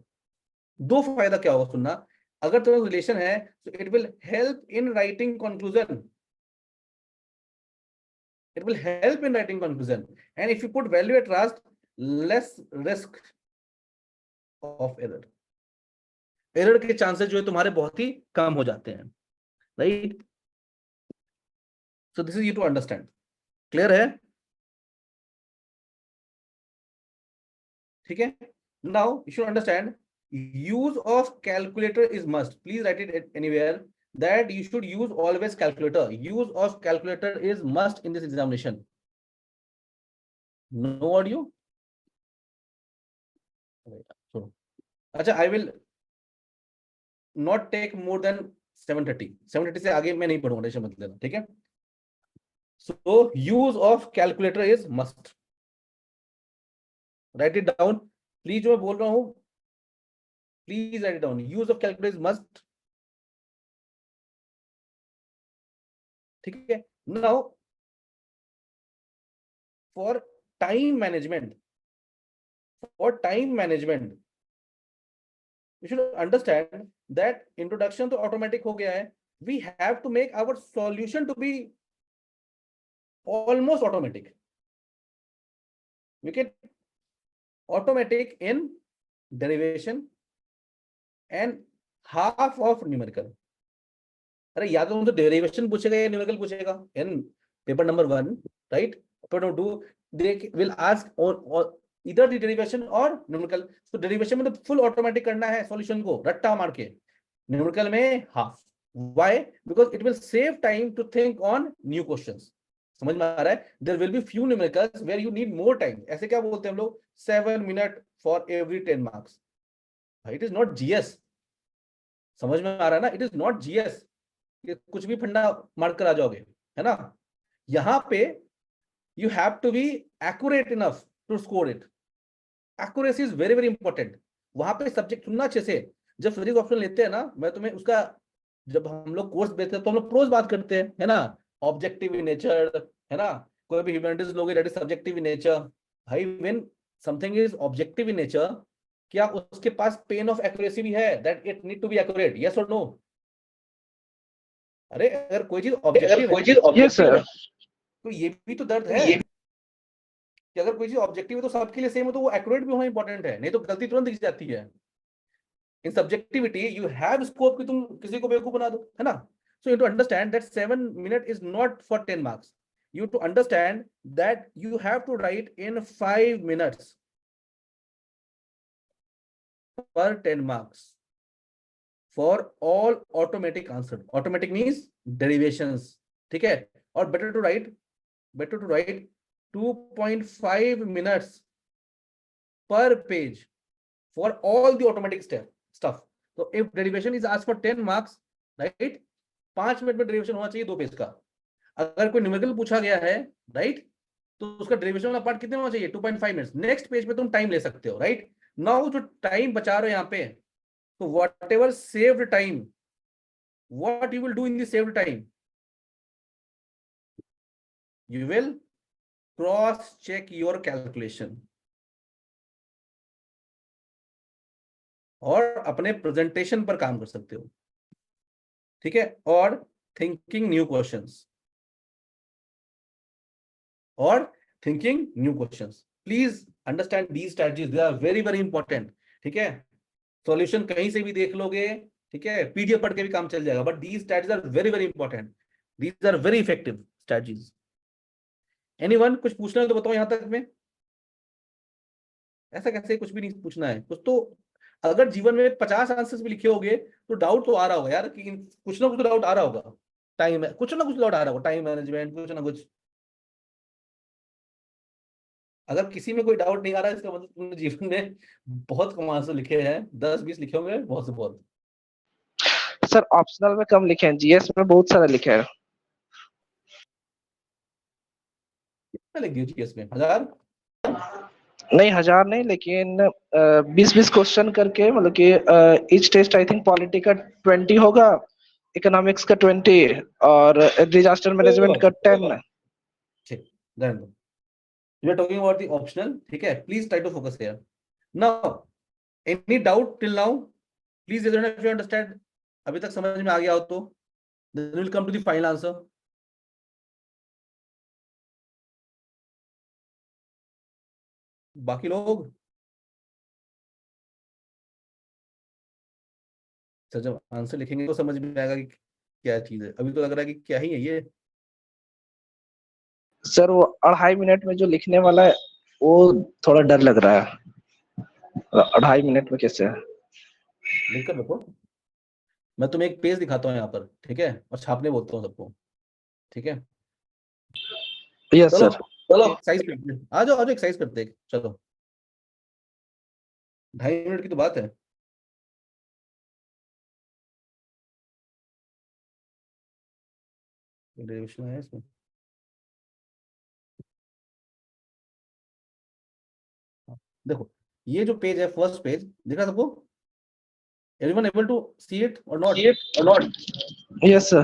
दो फायदा क्या होगा सुनना. अगर तुम्हें रिलेशन है तो it will help in writing conclusion, it will help in writing conclusion, and if you put value at last, less risk of error. Error के चांसेस जो है तुम्हारे बहुत ही कम हो जाते हैं, right. So this is you to understand. Clear है? ठीक है. Now you should understand use of calculator is must. Please write it anywhere that you should use always calculator. Use of calculator is must in this examination. No audio? So, acha, I will not take more than 730 से आगे मैं नहीं पढ़ूंगा, टेंशन मत लेना, ठीक है। So use of calculator is must, write it down please, जो मैं बोल रहा हूं please write it down, use of calculator is must, ठीक है। Now for time management, you should understand that introduction तो automatic हो गया है, we have to make our solution to be almost automatic, we can automatic in derivation and half of numerical. अरे या तो उनको डेरिवेशन पूछेगा या न्यूमेरिकल पूछेगा इन paper number 1, right. Paper number 2 they will ask और इधर द डेरिवेशन और न्यूमेरिकल। तो डेरिवेशन में तो फुल ऑटोमेटिक करना है सॉल्यूशन को रट्टा मार के, न्यूमेरिकल में half. Why? Because it will save time to think on new questions. समझ में आ रहा है? There will be few numericals where you need more time. ऐसे क्या बोलते हैं हम लोग, 7 minute for every 10 marks. It is not GS. समझ में आ रहा है ना? इट इज नॉट जीएस कुछ भी फंडा मार कर आ जाओगे, है ना। यहां पे you have to be accurate enough to score it. Accuracy is very very important. वहां पे सब्जेक्ट चुनना अच्छे से। जब फिजिक्स ऑप्शन लेते हैं ना, मैं तुम्हें उसका, जब हम लोग कोर्स बेचते हैं तो हम लोग प्रोज बात करते हैं, है ना, ऑब्जेक्टिव इन नेचर, है ना। कोई भी ह्यूमैनिटीज लोगे that is subjective in nature. भाई when something is objective in nature, क्या उसके पास पेन ऑफ एक्यूरेसी भी है, that it need to be accurate, yes और नो? अरे अगर कोई चीज ऑब्जेक्टिव है यस सर, तो ये भी तो दर्द है कि अगर कोई चीज ऑब्जेक्टिव है तो सबके लिए सेम हो, तो वो एक्यूरेट भी होना इंपॉर्टेंट है, नहीं तो गलती तुरंत दिख जाती है। In subjectivity you have scope कि तुम किसी को बेवकूफ बना दो, है ना। So you to understand that 7 minute is not for 10 marks. You to understand that you have to write in 5 minutes per 10 marks for all automatic answer. Automatic means derivations, ठीक है। और better to write 2.5 minutes per page for all the automatic stuff. So if derivation is asked for 10 marks, right, 5 minute में डेरिवेशन होना चाहिए 2 पेज का। अगर कोई न्यूमेरिकल पूछा गया है, राइट, तो उसका डेरिवेशन वाला पार्ट कितने होना चाहिए, 2.5 मिनट्स। नेक्स्ट पेज पे तुम टाइम ले सकते हो, राइट। नाउ जो टाइम बचा रहे हो यहाँ पे, so whatever saved time, what you will do in the saved time, you will cross check your calculation और अपने प्रेजेंटेशन पर काम कर सकते हो, ठीक है। और thinking new questions, please understand these strategies, they are very very important, ठीक है। सॉल्यूशन कहीं से भी देख लोगे, ठीक है, पीडीएफ पढ़ के भी काम चल जाएगा, but these strategies are very very important, these are very effective strategies. Anyone कुछ पूछना है तो बताओ यहां तक में। ऐसा कैसे कुछ भी नहीं पूछना है, कुछ तो अगर जीवन में 50 आंसर्स भी लिखे होंगे तो डाउट तो आ रहा होगा यार, कि कुछ ना कुछ तो डाउट आ रहा होगा। टाइम है, कुछ ना कुछ डाउट आ रहा होगा, टाइम मैनेजमेंट, कुछ ना कुछ। अगर किसी में कोई डाउट नहीं आ रहा है, इसका मतलब तुमने जीवन में बहुत कम आंसर लिखे हैं, 10-20 लिखे होंगे बहुत से बहुत। सर ऑप्शनल में कम लिखे हैं, जीएस में बहुत सारे लिखे हैं। कितना लिख दिया जीएस में, 1000? नहीं 1000 नहीं, लेकिन 20-20 क्वेश्चन करके, मतलब कि each test I think polity का 20 होगा, इकोनॉमिक्स का 20 और डिजास्टर मैनेजमेंट का 10। ठीक, रहने दो। We are talking about the optional, ठीक है। Please try to focus here. Now, any doubt till now? Please let us know if you understand. अभी तक समझ में आ गया हो तो then we'll come to the final answer. बाकी लोग सर जब आंसर लिखेंगे तो समझ में आएगा कि क्या चीज है। अभी तो लग रहा है कि क्या ही है ये। सर वो 2.5 मिनट में जो लिखने वाला है, वो थोड़ा डर लग रहा है। 2.5 मिनट में कैसे? लिख कर रखो, मैं तुम्हें एक पेज दिखाता हूँ यहाँ पर, ठीक है, और छापने बोलता हूँ सबको, ठीक है। यस चलो सर। चलो एक्सरसाइज करते हैं, आ जाओ एक्सरसाइज करते हैं, चलो 2.5 मिनट की तो बात है। डेरिवेशन है इसमें। देखो ये जो पेज है, फर्स्ट पेज दिख रहा है सबको? Everyone able to see it और नॉट? Yes sir.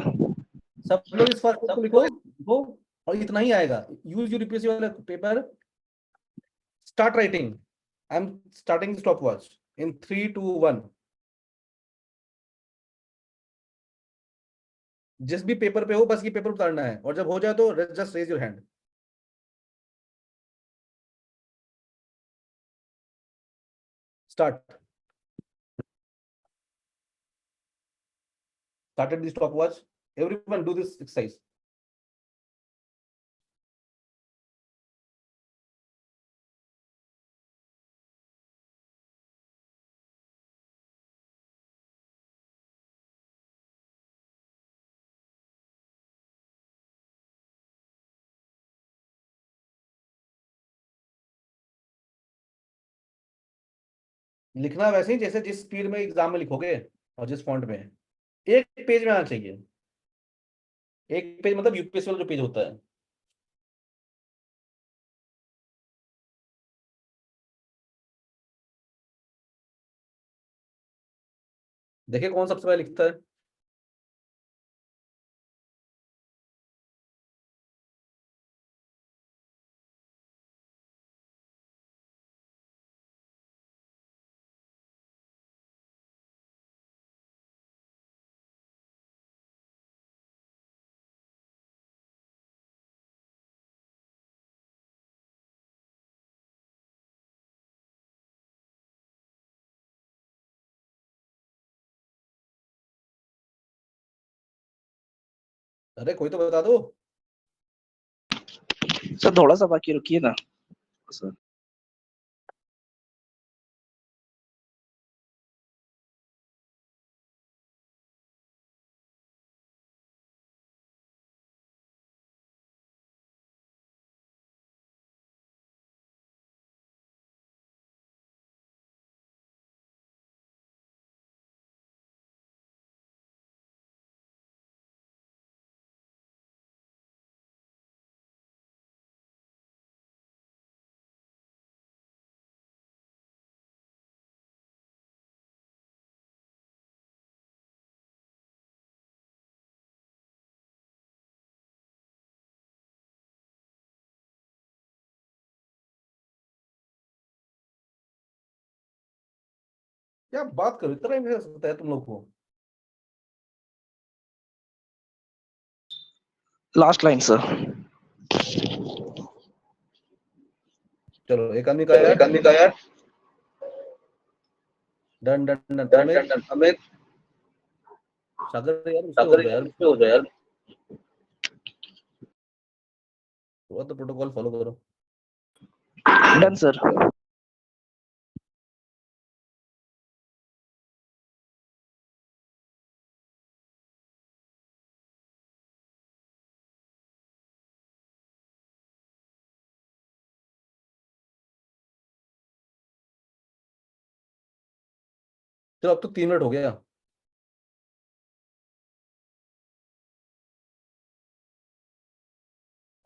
सब लोग इस फर्स्ट पेज को लिखो वो, और इतना ही आएगा। यूज योर यूपीएससी वाला paper, start writing. I am starting stop watch in 3 2 1। जिस भी पेपर पे हो बस ये पेपर उतारना है, और जब हो जाए तो just raise your hand. Start. Started the stopwatch. Everyone do this exercise. लिखना वैसे ही जैसे जिस स्पीड में एग्जाम में लिखोगे और जिस फॉन्ट में। एक पेज में आना चाहिए। एक पेज मतलब यूपीएससी वाला जो पेज होता है। देखिए कौन सबसे पहले लिखता है। अरे कोई तो बता दो। सर थोड़ा सा बाकी रुकिए ना सर। क्या बात करो, इतना टाइम सकता है तुम लोग को? Last line sir. चलो एक आदमी का यार। Done done done. Amit Sagar यार उससे हो जाए यार। वो तो प्रोटोकॉल फॉलो करो। Done sir. चलो अब तो 3 मिनट हो गया।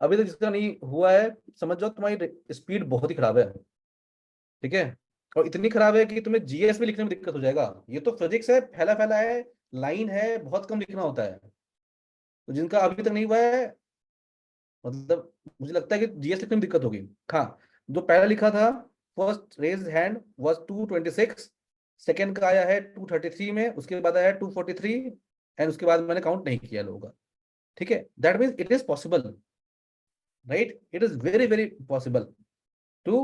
अभी तक जिसका नहीं हुआ है समझ जाओ तुम्हारी स्पीड बहुत ही खराब है। ठीक है, और इतनी खराब है कि तुम्हें जीएस में लिखने में दिक्कत हो जाएगा। ये तो फिजिक्स है, फैला फैला है, लाइन है, बहुत कम लिखना होता है। तो जिनका अभी तक नहीं हुआ है, मतलब मुझे लगता है कि जीएस लिखने में दिक्कत होगी। हाँ, जो पहला लिखा था, first raise hand was 226, second का आया है 233 में, उसके बाद आया है 243, एंड उसके बाद मैंने काउंट नहीं किया लोगों का। ठीक है, that means it is possible, right? It is very very possible to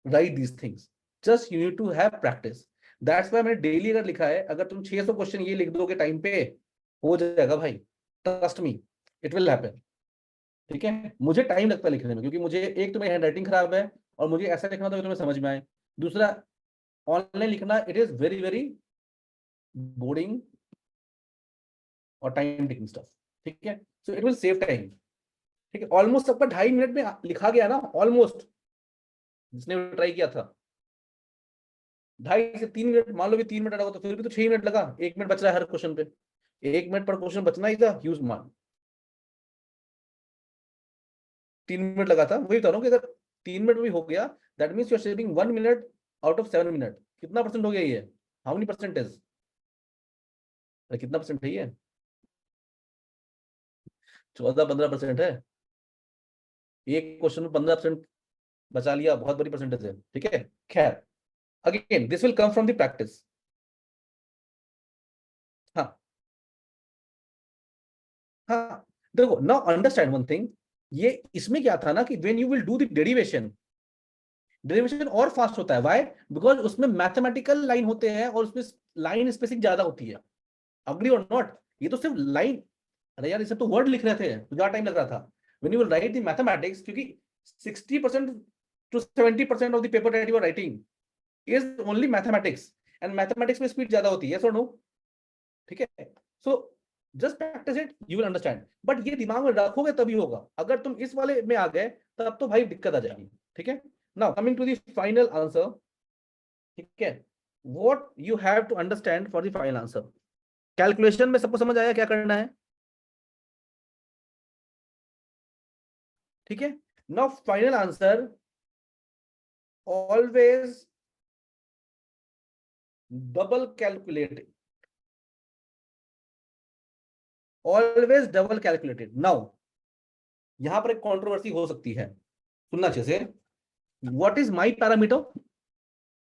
write these things, just you need to have practice. That's why मैंने डेली अगर लिखा है, अगर तुम 600 क्वेश्चन ये लिख दोगे टाइम पे, हो जाएगा भाई, trust me, it will happen. ठीक है, मुझे टाइम लगता है लिखने में, क्योंकि मुझे एक तो मेरी हैंडराइटिंग खराब है, और मुझे ऐसा लिखना था कि तुम्हें समझ में आए। दूसरा, ऑनलाइन लिखना it is very very boring और टाइम टेकिंग स्टफ। ठीक है, so it will save time. ठीक है, ऑलमोस्ट सबका 2.5 मिनट में लिखा गया ना, ऑलमोस्ट, जिसने ट्राई किया था। 2.5 से 3 मिनट, मान लो भी 3 मिनट लगा, तो फिर भी तो 6 मिनट लगा। 1 मिनट बच रहा है हर क्वेश्चन पे। 1 मिनट पर क्वेश्चन बचना इज ह्यूज मान। 3 मिनट लगा था, वही बता रहा हूँ कि अगर 3 मिनट में भी हो गया, that means you are saving 1 minute out of 7 minute. कितना परसेंट हो गया ये? How many percentage? कितना परसेंट है ये? 14-15% है। एक क्वेश्चन में 15% बचा लिया, बहुत बड़ी परसेंटेज है। ठीक है, खैर, again this will come from the practice. हाँ हाँ, देखो, नाउ अंडरस्टैंड वन थिंग, ये इसमें क्या था ना कि when you will do the derivation, derivation और फास्ट होता है। व्हाई? बिकॉज उसमें मैथमेटिकल लाइन होते हैं और उसमें लाइन स्पेसिंग ज्यादा होती है। अग्री और नॉट? ये तो सिर्फ लाइन, अरे यार, इसे तो वर्ड लिख रहे थे तो ज्यादा टाइम लग रहा था। When you will write the mathematics, क्योंकि 60% to 70% of the paper that you are writing is only mathematics, and mathematics में स्पीड ज्यादा होती है, यस और नो? ठीक है, so just practice it, you will understand. But ये दिमाग में रखोगे तभी होगा। अगर तुम इस वाले में आ गए तब तो भाई दिक्कत आ जाएगी। ठीक है, now coming to the final answer. ठीक है, what you have to understand for the final answer. Calculation में सबको समझ आया क्या करना है? ठीक है, now final answer, always double calculated, always double calculated. Now यहां पर एक कंट्रोवर्सी हो सकती है, सुनना अच्छे से। What is my parameter?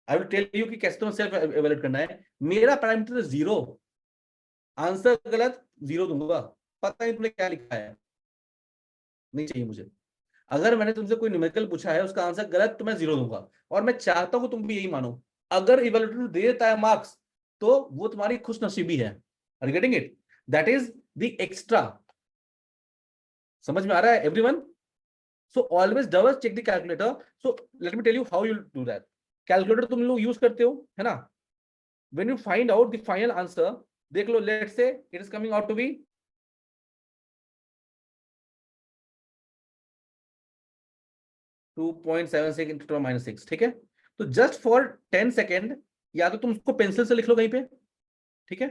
I will tell you कि कैसे तुम्हें सेल्फ एवेल्यूएट करना है। मेरा पैरामीटर 0, आंसर गलत 0 दूंगा। पता नहीं तुमने क्या लिखा है, नहीं चाहिए मुझे। अगर मैंने तुमसे कोई न्यूमेरिकल पूछा है, उसका आंसर गलत, तो मैं 0 दूंगा। और मैं चाहता हूं तुम भी यही मानो। अगर इवैल्यूएटर दे देता है मार्क्स, तो वो तुम्हारी खुश नसीबी है। Are you getting it? That is the extra. समझ में आ रहा है everyone? So always double check the calculator. So let me tell you how you do that. Calculator तुम लोग यूज करते हो, है ना? When you find out the final answer, देख लो, let's say it is coming out to be 2.76 into 10 minus 6। ठीक है, तो जस्ट फॉर 10 सेकेंड या तो तुम उसको पेंसिल से लिख लो कहीं पे, ठीक है,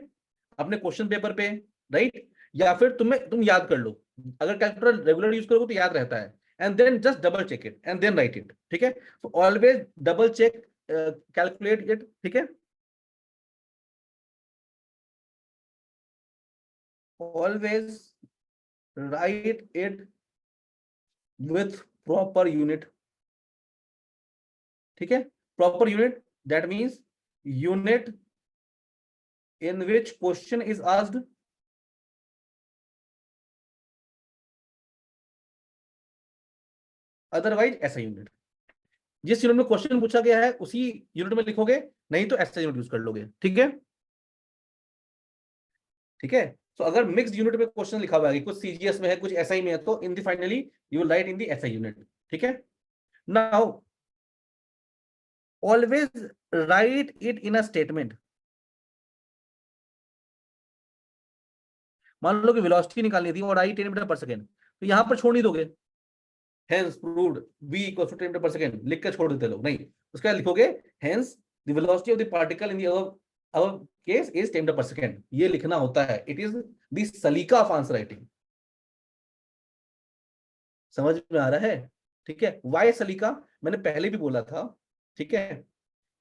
अपने क्वेश्चन पेपर पे, राइट? या फिर तुम याद कर लो। अगर कैलकुलेटर रेगुलर यूज करोगे तो याद रहता है। And then just double check it and then write it. ठीक है, तो always double check, calculate it. ठीक है, always write it with proper unit. ठीक है, proper unit, that means unit in which question is asked, otherwise ऐसा यूनिट। जिस यूनिट में क्वेश्चन पूछा गया है उसी यूनिट में लिखोगे, नहीं तो ऐसा यूनिट यूज कर लोगे। ठीक है, ठीक है। तो अगर मिक्स्ड यूनिट में क्वेश्चन लिखा हुआ है, कुछ सीजीएस में है, कुछ एसआई में है, तो in the finally you will write in the SI unit. ठीक है, now always write it in a statement. मान लो कि वेलोसिटी निकालनी थी और आई 10 मीटर पर सेकेंड, तो यहां पर छोड़ नहीं दोगे, hence proved v equals to 10 metre पर सेकेंड लिख कर छोड़ देते लोग, नहीं। उसके बाद लिखोगे hence the velocity of the particle in the above case is 10 metre पर सेकेंड। ये लिखना होता है, इट इज द सलीका ऑफ आंसर राइटिंग। समझ में आ रहा है? ठीक है, वाई सलीका मैंने पहले भी बोला था। ठीक है,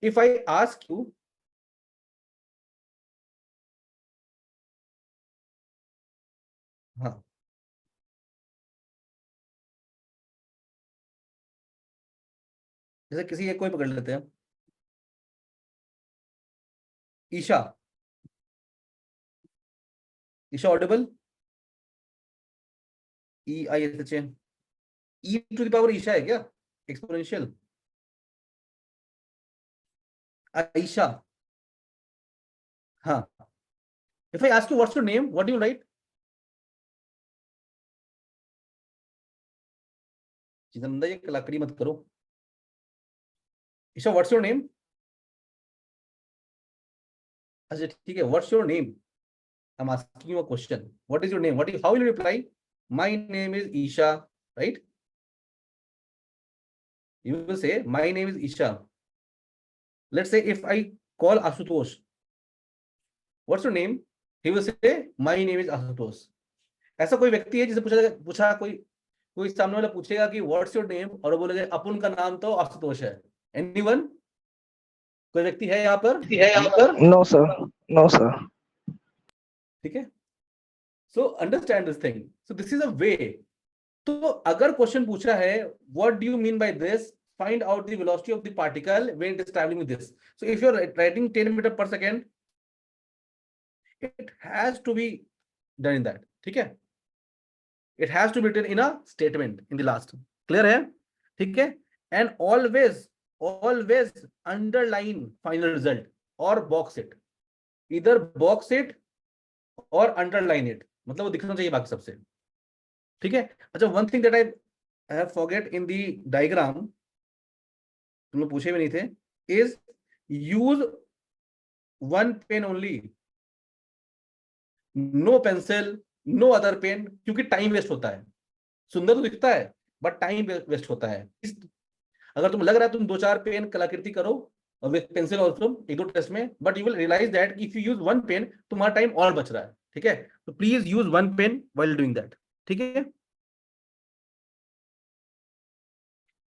इफ आई आस्क यू, हाँ, जैसे किसी एक कोई पकड़ लेते हैं, Isha. Isha audible? E I S H A, e to the power Isha है क्या? एक्सपोनेंशियल आयशा। हाँ, if I ask you what's your name, what do you write? Jitendra, ये कलाकारी मत करो। Isha, what's your name? अच्छा ठीक है, what's your name? I am asking you a question, what is your name? What is, how will you reply? My name is Isha, right? You will say my name is Isha. Let's say if I call Asutosh, what's your name? He will say my name is Asutosh. ऐसा कोई व्यक्ति है जिसे पूछा कोई कोई सामने वाला पूछेगा कि व्हाट्स योर नेम और वो बोलेगा अपुन का नाम तो आशुतोष है, एनीवन? कोई व्यक्ति है यहाँ पर? No sir, no sir. ठीक है, so understand this thing, so this is a way. तो अगर क्वेश्चन पूछा है what do you mean by this, find out the velocity of the particle when it is travelling with this. So if you are writing 10 metre पर second, it has to be done in that, ठीक है, it has to be written in a statement in the last, clear है? ठीक है, and always underline final result or box it, either box it or underline it, मतलब वो दिखना चाहिए बाकी सबसे, ठीक है। अच्छा, one thing that I have forget in the diagram, तुम लोग पूछे भी नहीं थे, is use one pen only, no pencil, no other pen, क्योंकि टाइम वेस्ट होता है। सुंदर तो दिखता है बट टाइम वेस्ट होता है। अगर तुम लग रहा है तुम 2-4 पेन कलाकृति करो विद पेंसिल ऑल्सो एक दो टेस्ट में, but you will realise that if you use one pen तुम्हारा टाइम और बच रहा है, ठीक है। तो please use one pen while doing that, ठीक है।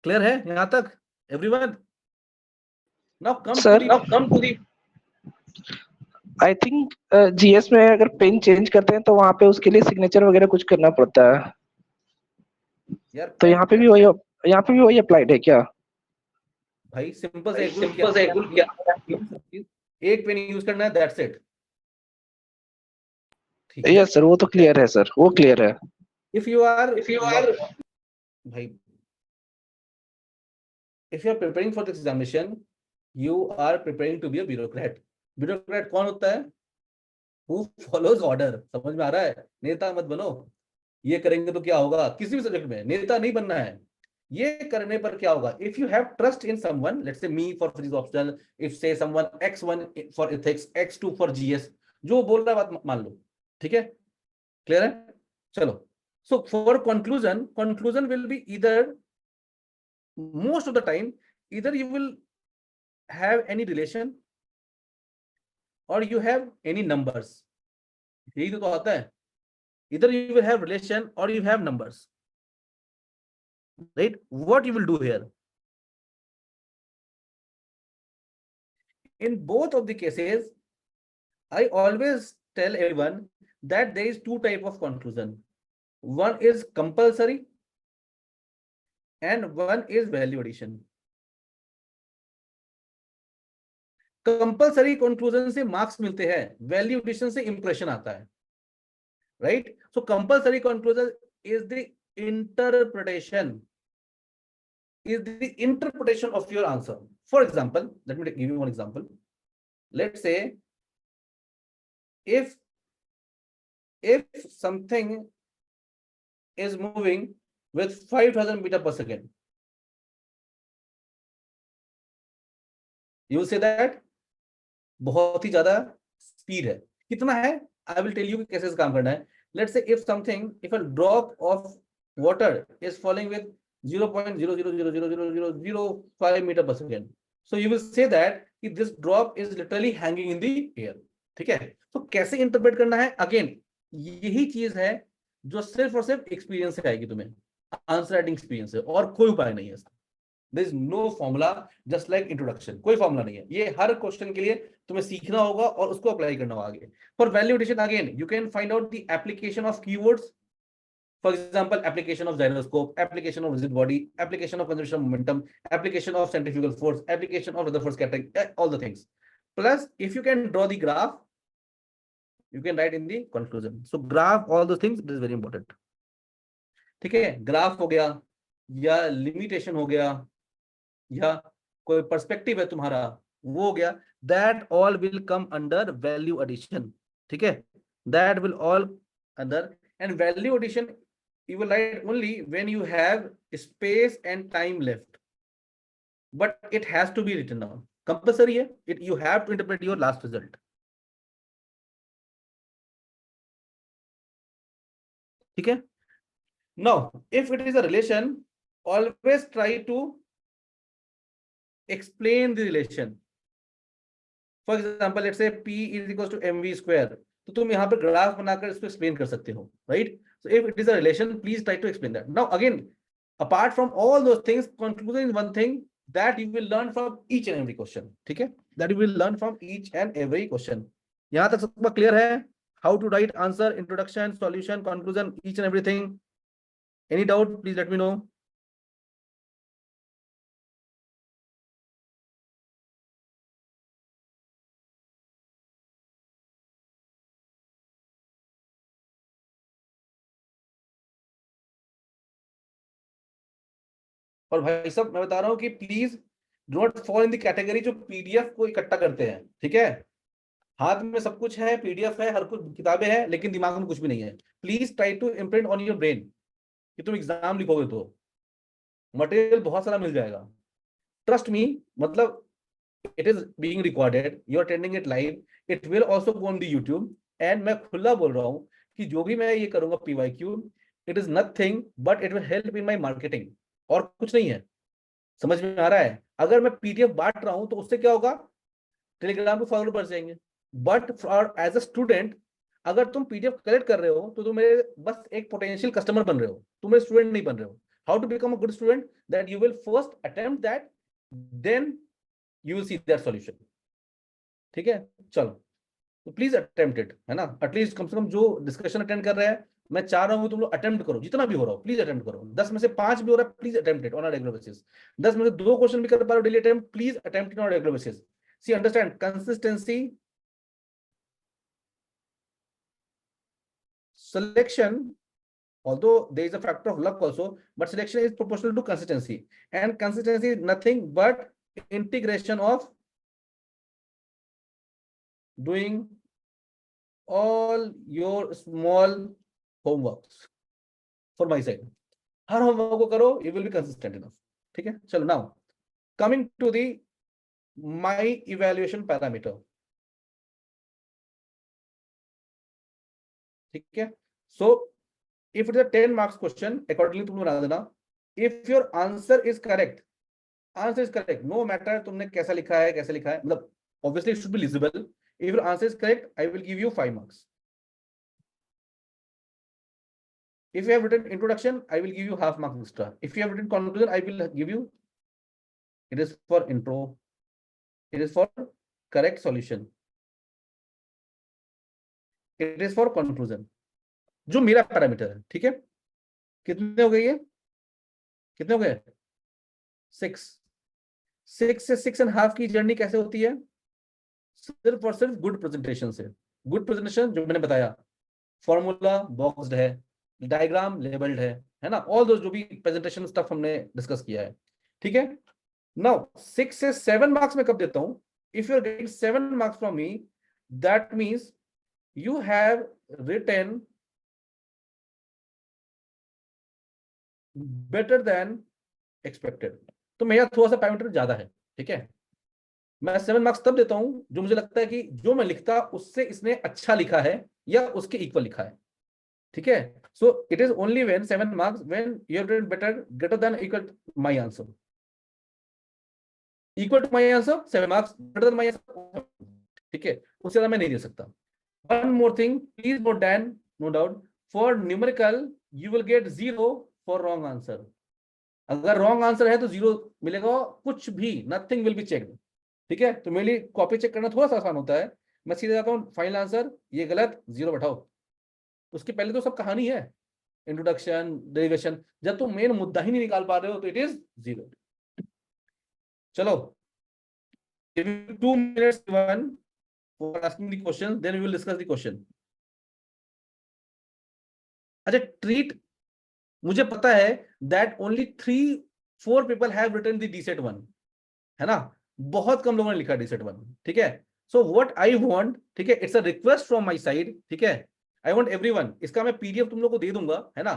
क्लियर है यहां तक everyone? Now come to the I think GS में अगर पेन चेंज करते हैं तो वहां पे उसके लिए सिग्नेचर वगैरह कुछ करना पड़ता है, यार। तो यहाँ पे भी वही अप्लाइड है क्या? भाई सिंपल से एक रूल क्या, एक पेन यूज करना है, दैट्स इट, ठीक है। यस सर, वो तो क्लियर है सर, वो क्लियर है। if you are भाई, if you are preparing for this examination, you are preparing to be a bureaucrat. bureaucrat कौन होता है? who follows order, समझ में आ रहा है? नेता मत बनो, ये करेंगे तो क्या होगा, किसी भी सब्जेक्ट में नेता नहीं बनना है। ये करने पर क्या होगा, if you have trust in someone, let's say me for physics optional, if say someone x1 for ethics, x2 for GS, जो बोल रहा है बात मान लो, ठीक है, क्लियर है? चलो, so for conclusion will be either, most of the time, either you will have any relation or you have any numbers, यही तो आता है, either you will have relation or you have numbers, right? What you will do here, in both of the cases, I always tell everyone that there is two type of conclusion, one is compulsory and one is value addition। Compulsory conclusion से मार्क्स मिलते हैं, वैल्यू एडिशन से इंप्रेशन आता है, right? So compulsory conclusion is the interpretation of your answer. For example, let me give you one example. Let's say if something is moving with 5000 meter per second, you will say that बहुत ही ज्यादा स्पीड है। कितना है, आई विल टेल यू कि कैसे काम करना है। Let's say if something, if a drop of water is falling with 0.0000005 metre पर second, so you will say that कि this drop is literally hanging in the air, ठीक है। तो कैसे इंटरप्रेट करना है, अगेन यही चीज है जो सिर्फ और सिर्फ एक्सपीरियंस से आएगी तुम्हें, आंसर राइटिंग एक्सपीरियंस से, और कोई उपाय नहीं है इसका। There is no formula, just like introduction, कोई फॉर्मूला नहीं है, ये हर क्वेश्चन के लिए तुम्हें सीखना होगा और उसको अप्लाई करना होगा आगे। For value addition again you can find out the application of keywords, for example application of gyroscope, application of rigid body, application of conservation of momentum, application of centrifugal force, application of Rutherford scattering, all the things. Plus if you can draw the graph, you can write in the conclusion. So graph all those things, this is very important, ठीक है। ग्राफ हो गया या लिमिटेशन हो गया या कोई पर्सपेक्टिव है तुम्हारा, वो हो गया, that all will come under value addition, ठीक है। That will all under, and value addition you will write only when you have space and time left, but it has to be written down, compulsory है, you have to interpret your last result, ठीक है। Now if it is a relation, always try to explain the relation. For example, let's say P is equals to mv square, तो तुम यहाँ पे ग्राफ बनाकर इसको एक्सप्लेन कर सकते हो, right? So if it is a relation, please try to explain that. Now again, apart from all those things, conclusion is one thing that you will learn from each and every question. ठीक है, that you will learn from each and every question. यहाँ तक सबका क्लियर है? How to write answer, introduction, solution, conclusion, each and everything. Any doubt, please let me know. और भाई साहब मैं बता रहा हूँ कि please do not fall in the category जो पीडीएफ को इकट्ठा करते हैं, ठीक है? हाथ में सब कुछ है, पीडीएफ है, हर कुछ किताबें हैं, लेकिन दिमाग में कुछ भी नहीं है. Please try to imprint on your brain कि तुम एग्जाम लिखोगे तो मटेरियल बहुत सारा मिल जाएगा. ट्रस्ट मी, मतलब it is being recorded, you are attending it live, it will also go on the YouTube. and मैं खुला बोल रहा हूँ कि जो भी मैं ये करूंगा PYQ, it is nothing but it will help in my marketing, और कुछ नहीं है. समझ में आ रहा है? अगर मैं PDF बांट रहा हूं तो उससे क्या होगा? टेलीग्राम पे फॉलोअर बढ़ जाएंगे. But for as a student, अगर तुम PDF कलेक्ट कर रहे हो तो तुम मेरे बस एक पोटेंशियल कस्टमर बन रहे हो, तुम मेरे स्टूडेंट नहीं बन रहे हो. How to become a good student? That you will first attempt that, then you will see their solution. ठीक है, चलो, तो प्लीज अटेम्प्ट इट, है ना? एटलीस्ट कम से कम जो डिस्कशन अटेंड कर रहे हैं, मैं चाह रहा हूं तुम लोग अटेम्प्ट करो, जितना भी हो रहा हो प्लीज अटेम्प्ट करो. 10 में से 5 भी हो रहा है, please attempt it on a regular basis. 10 में से 2 क्वेश्चन भी कर पा रहे हो daily attempt, please attempt it on a regular basis. See understand consistency, selection, although there is a factor of luck also, but selection is proportional to consistency, and consistency is nothing but integration of doing all your small homeworks for my side. Her homework को करो, you will be consistent enough. ठीक है, चलो. now coming to the my evaluation parameter. ठीक है, so if it is a 10 marks question, accordingly तुम बना देना. if your answer is correct, no matter तुमने कैसा लिखा है, मतलब obviously it should be legible. if your answer is correct, I will give you 5 marks. if you have written introduction, I will give you half marks extra. if you have written conclusion, I will give you, it is for intro, it is for correct solution, it is for conclusion, जो मेरा पैरामीटर है. ठीक है, कितने हो गए ये? कितने हो गए? 6 से 6.5 की जर्नी कैसे होती है? सिर्फ और सिर्फ गुड प्रेजेंटेशन से. गुड प्रेजेंटेशन जो मैंने बताया, फॉर्मूला बॉक्स्ड है, डायग्राम लेबल्ड है ना? ऑल दो जो भी प्रेजेंटेशन स्टफ हमने डिस्कस किया है. ठीक है, नाउ 6 से 7 मार्क्स में कब देता हूं? If you are getting 7 marks from me, that means you have written better than expected. तो मेरा थोड़ा सा पैरामीटर ज्यादा है. ठीक है, मैं 7 मार्क्स तब देता हूं जो मुझे लगता है कि जो मैं लिखता उससे इसने अच्छा लिखा है या उसके इक्वल लिखा है. ठीक है, so it is only when 7 marks when you have written better, greater than, equal my answer. Equal to my answer 7 marks, greater than my answer. ठीक है, उससे ज्यादा मैं नहीं दे सकता. One more thing, please note down, no doubt, for numerical you will get 0 for wrong answer. अगर wrong answer है तो 0 मिलेगा, कुछ भी, nothing will be checked. ठीक है, तो मेरे लिए कॉपी चेक करना थोड़ा सा आसान होता है. मैं सीधे जाता हूँ फाइनल आंसर, ये गलत, 0 बैठाओ. उसके पहले तो सब कहानी है, इंट्रोडक्शन, डेरिवेशन. जब तुम मेन मुद्दा ही नहीं निकाल पा रहे हो तो इट इज 0. चलो, 2 minutes given for asking the question, then we will discuss the question. अच्छा, ट्रीट, मुझे पता है that only 3-4 people have written the DSET 1, है ना? बहुत कम लोगों ने लिखा DSET 1. ठीक है, so what I want, ठीक है, it's a request from my side. ठीक है, I want everyone, इसका मैं PDF तुम लोग को दे दूंगा, है ना?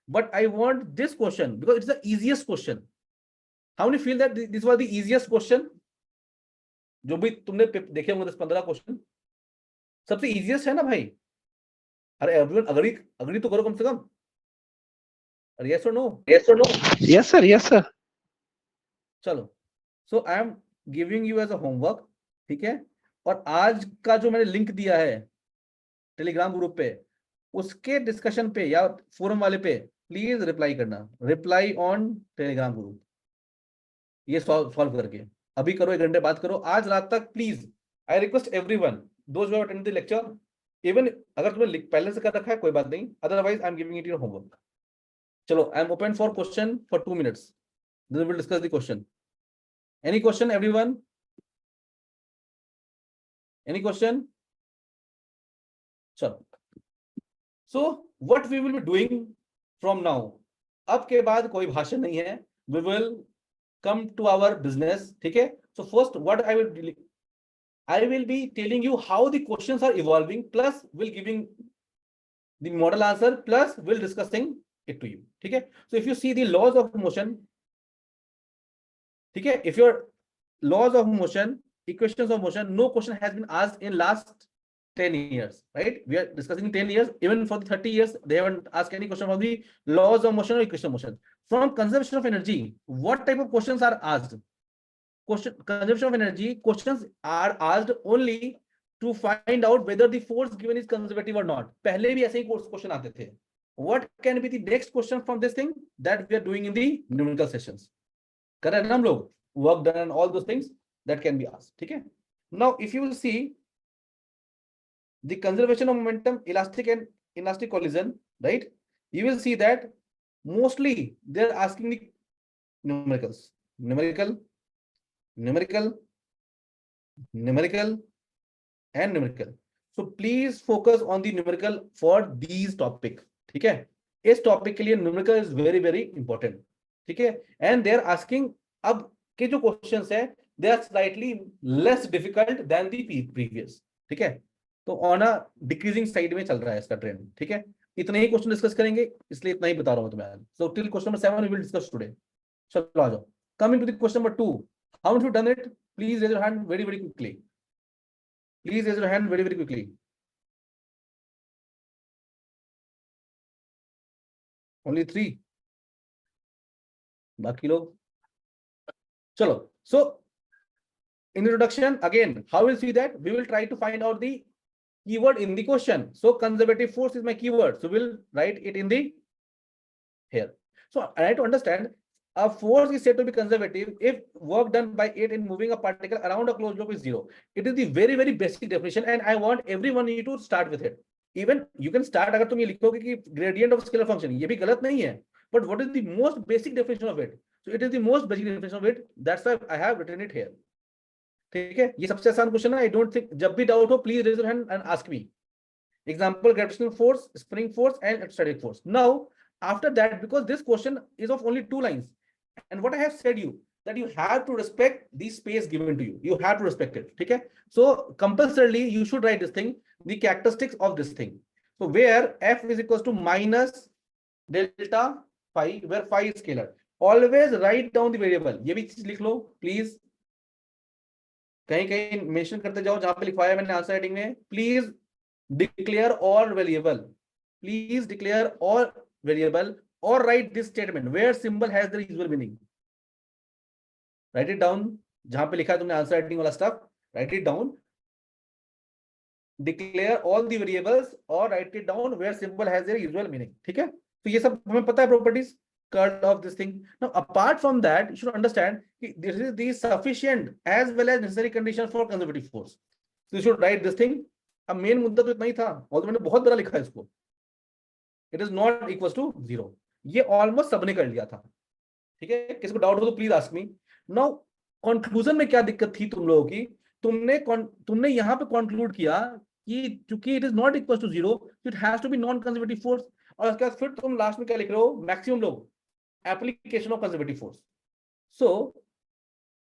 But I want this question because it's the easiest question. How many feel that this was the easiest question? जो भी तुमने देखे होंगे 10-15 क्वेश्चन, सबसे इजीएस्ट है ना भाई? अरे एवरीवन अग्री तो करो कम से कम. अरे यस और नो? यस और no? Yes sir, yes sir. चलो, so I am giving you as a homework. ठीक है, और आज का जो मैंने लिंक दिया है, टेलीग्राम ग्रुप पे, उसके डिस्कशन पे या फोरम वाले पे प्लीज रिप्लाई करना, रिप्लाई ऑन टेलीग्राम ग्रुप, ये सॉल्व करके अभी करो, 1 घंटे बात करो आज रात तक please. I request everyone those who have attended the lecture, even अगर तुमने पहले से कर रखा है कोई बात नहीं, otherwise I am giving it your homework. चलो, I am open for question for 2 minutes, then we will discuss the question. Any question, everyone? Any question? चलो, so what we will be doing from now, अब के बाद कोई भाषण नहीं है, we will come to our business, ठीक है? So first what I will be telling you how the questions are evolving, plus will giving the model answer, plus will discussing it to you, ठीक है? So if you see the laws of motion, ठीक है, if your laws of motion, equations of motion, no question has been asked in last 10 years, right? We are discussing 10 years, even for the 30 years they haven't asked any question from the laws of motion or equation of motion. From conservation of energy, what type of questions are asked? Conservation of energy questions are asked only to find out whether the force given is conservative or not. पहले भी ऐसे ही question आते थे. What can be the next question from this thing that we are doing in the numerical sessions? कर रहे हैं ना हम लोग, work done and all those things that can be asked, ठीक है? Now if you will see the conservation of momentum, elastic and inelastic collision, right? You will see that mostly they're asking the numericals, numerical, and numerical. So please focus on the numerical for these topic, ठीक है? इस topic के लिए numerical is very very important, ठीक है? And they're asking, अब के जो questions है they are slightly less difficult than the previous, ठीक है? तो ऑन अ डिक्रीजिंग साइड में चल रहा है इसका ट्रेंड, ठीक है? इतने ही क्वेश्चन डिस्कस करेंगे, इसलिए इतना ही बता रहा हूं तुम्हें आज। So till question number 7 we will discuss today. चलो आ जाओ, coming to the question number 2, how to done it, please raise your hand very very quickly, please raise your hand very very quickly. Only 3, बाकी लोग चलो। सो in introduction again, how will see that we will try to find out the keyword in the question. So conservative force is my keyword, so we'll write it in the here. So I have to understand a force is said to be conservative if work done by it in moving a particle around a closed loop is 0. It is the very very basic definition and I want everyone you to start with it. Even you can start, अगर तुम ये लिखोगे कि gradient of scalar function, ये भी गलत नहीं है, but what is the most basic definition of it? So it is the most basic definition of it, that's why I have written it here. ठीक है, ये सबसे आसान क्वेश्चन है। आई डोंट थिंक, जब भी डाउट हो please raise your hand and ask me. Example, gravitational force, spring force and static force. Now after that, because this question is of only 2 lines and what I have said you that you have to respect the space given to you, you have to respect it, ठीक है? So compulsorily you should write this thing, the characteristics of this thing. So where f is equals to minus delta phi, where phi is scalar, always write down the variable. ये भी चीज लिख लो प्लीज, कहीं कहीं मेंशन करते जाओ जहां पे लिखवाया मैंने आंसर राइटिंग में। Please declare all variable, please declare all variable और write this statement where symbol has the usual meaning. Write it down, जहां पे लिखा है तुमने आंसर राइटिंग वाला stuff, write it down, declare all the variables और write it down where symbol has the usual meaning, ठीक है? तो ये सब हमें पता है properties curl of this thing. Now apart from that you should understand this is the sufficient as well as necessary condition for conservative force, so you should write this thing. अब मेन मुद्दा तो इतना ही था, और तो मैंने बहुत बड़ा लिखा है इसको, it is not equals to 0, ये ऑलमोस्ट सबने कर लिया था, ठीक है? किसी को डाउट हो तो please ask me. Now conclusion में क्या दिक्कत थी तुम लोगों की, तुमने यहाँ पे कंक्लूड किया कि चूंकि it is not equal to 0 it has to be non conservative force, और उसके बाद फिर तुम लास्ट में क्या लिख रहे हो, मैक्सिमम लोग application of conservative force. So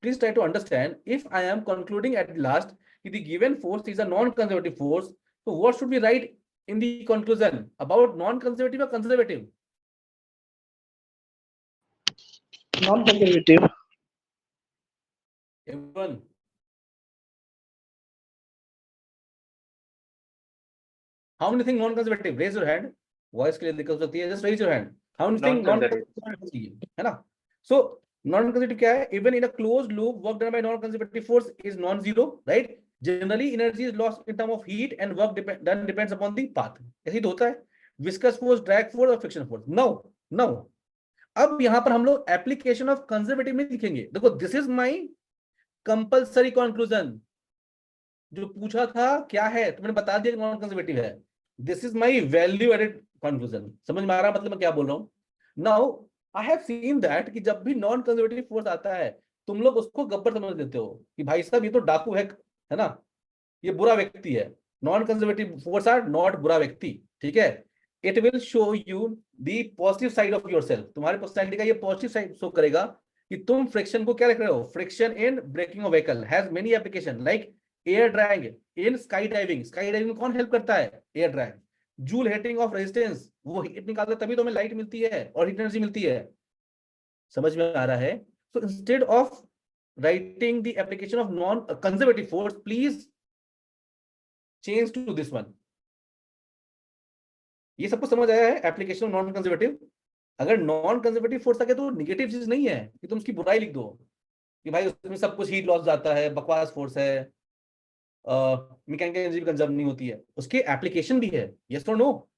please try to understand, if I am concluding at last if the given force is a non-conservative force, so what should we write in the conclusion about non-conservative or conservative? Non-conservative. Everyone, how many think non-conservative? Raise your hand. Voice के लिए दिक्कत होती है, just raise your hand. How many think non-conservative है ना? So non-conservative क्या है? Even in a closed loop, work done by non-conservative force is non-zero, right? Generally, energy is lost in terms of heat and work done depends upon the path. ऐसे तो होता है, viscous force, drag force और friction force. No. अब यहाँ पर हम लोग application of conservative नहीं लिखेंगे. देखो, this is my compulsory conclusion. जो पूछा था क्या है तो मैंने बता दिया नॉन कंजर्वेटिव है. This is my value added conclusion. समझ में आ रहा मतलब मैं क्या बोल रहा हूँ? Now I have seen that कि जब भी नॉन कंजर्वेटिव फोर्स आता है तुम लोग उसको गब्बर समझ देते हो कि भाई साहब ये तो डाकू है ना, ये बुरा व्यक्ति है. Non conservative force are not बुरा व्यक्ति. ठीक है, it will show you the positive side of yourself. तुम्हारे पर्सनैलिटी का ये पॉजिटिव साइड शो करेगा कि तुम फ्रिक्शन को क्या लिख रहे हो. Friction in braking of vehicle has many application like air drag in sky diving. Sky diving में कौन हेल्प करता है? Air drag. Joule heating of resistance, वो हीट निकालता है तभी तो हमें लाइट मिलती है और हीट एनर्जी मिलती है. समझ में आ रहा है? So instead of writing the application of non conservative force, please change to this one. ये सबको समझ आया है एप्लीकेशन ऑफ नॉन कंजर्वेटिव? अगर नॉन कंजर्वेटिव फोर्स आ गया तो नेगेटिव चीज नहीं है कि तुम उसकी बुराई लिख दो कि भाई उसमें सब कुछ हीट लॉस जाता है, बकवास फोर्स है, मैकेनिकल एनर्जी भी कंजर्व नहीं होती है. उसके एप्लीकेशन भी है. यस और नो?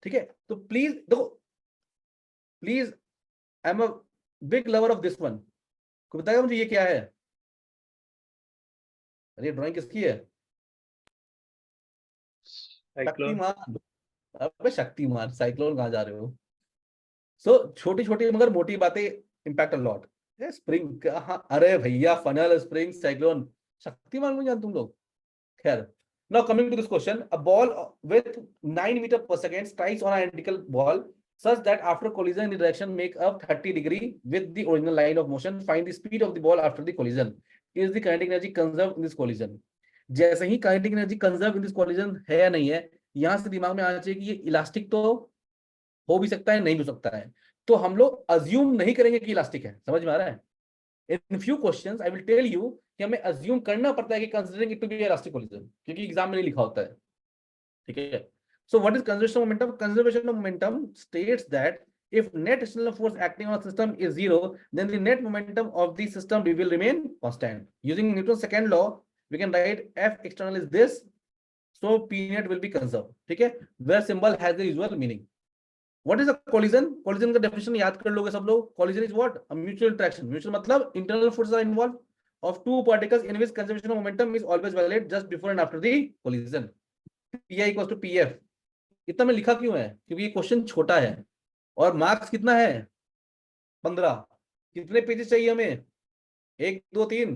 ठीक है, तो प्लीज देखो, please, I am a big lover of this one. को बताएगा मुझे ये क्या है? अरे ड्राइंग किसकी है? शक्तिमान. अबे शक्तिमान, साइक्लोन कहाँ जा रहे हो? सो छोटी छोटी मगर मोटी बातें इंपैक्ट अ लॉट. स्प्रिंग कहाँ? अरे भैया फनल, स्प्रिंग, साइक्लोन, शक्तिमान में जान तुम लोग. खैर, now coming to this question, a ball with 9 meter per second strikes on an identical ball such that after collision the direction make up 30 degree with the original line of motion. Find the speed of the ball after the collision. Is the kinetic energy conserved in this collision? जैसे ही kinetic energy conserved in this collision है या नहीं है, यहां से दिमाग में आना चाहिए कि ये इलास्टिक तो हो भी सकता है, नहीं भी हो सकता है. तो हम लोग अज्यूम नहीं करेंगे कि इलास्टिक है. समझ में आ रहा है? In few questions I will tell you कि हमें अज्यूम करना पड़ता है कि considering it to be elastic collision, क्योंकि एग्जाम में नहीं लिखा होता है. ठीक है, so what is conservation of momentum? Conservation of momentum states that if net external force acting on a system is zero, then the net momentum of the system will remain constant. Using Newton's second law, we can write F external is this, so P net will be conserved. ठीक है, where symbol has the usual meaning. What is a collision? Collision का definition याद कर लोगे सब लोग. Collision is what? A mutual attraction. Mutual मतलब internal forces are involved of two particles in which conservation of momentum is always valid just before and after the collision. Pi equals to Pf. इतना मैं लिखा क्यों है? क्योंकि ये क्वेश्चन छोटा है और मार्क्स कितना है? 15. कितने पेजेस चाहिए हमें? 1 2 3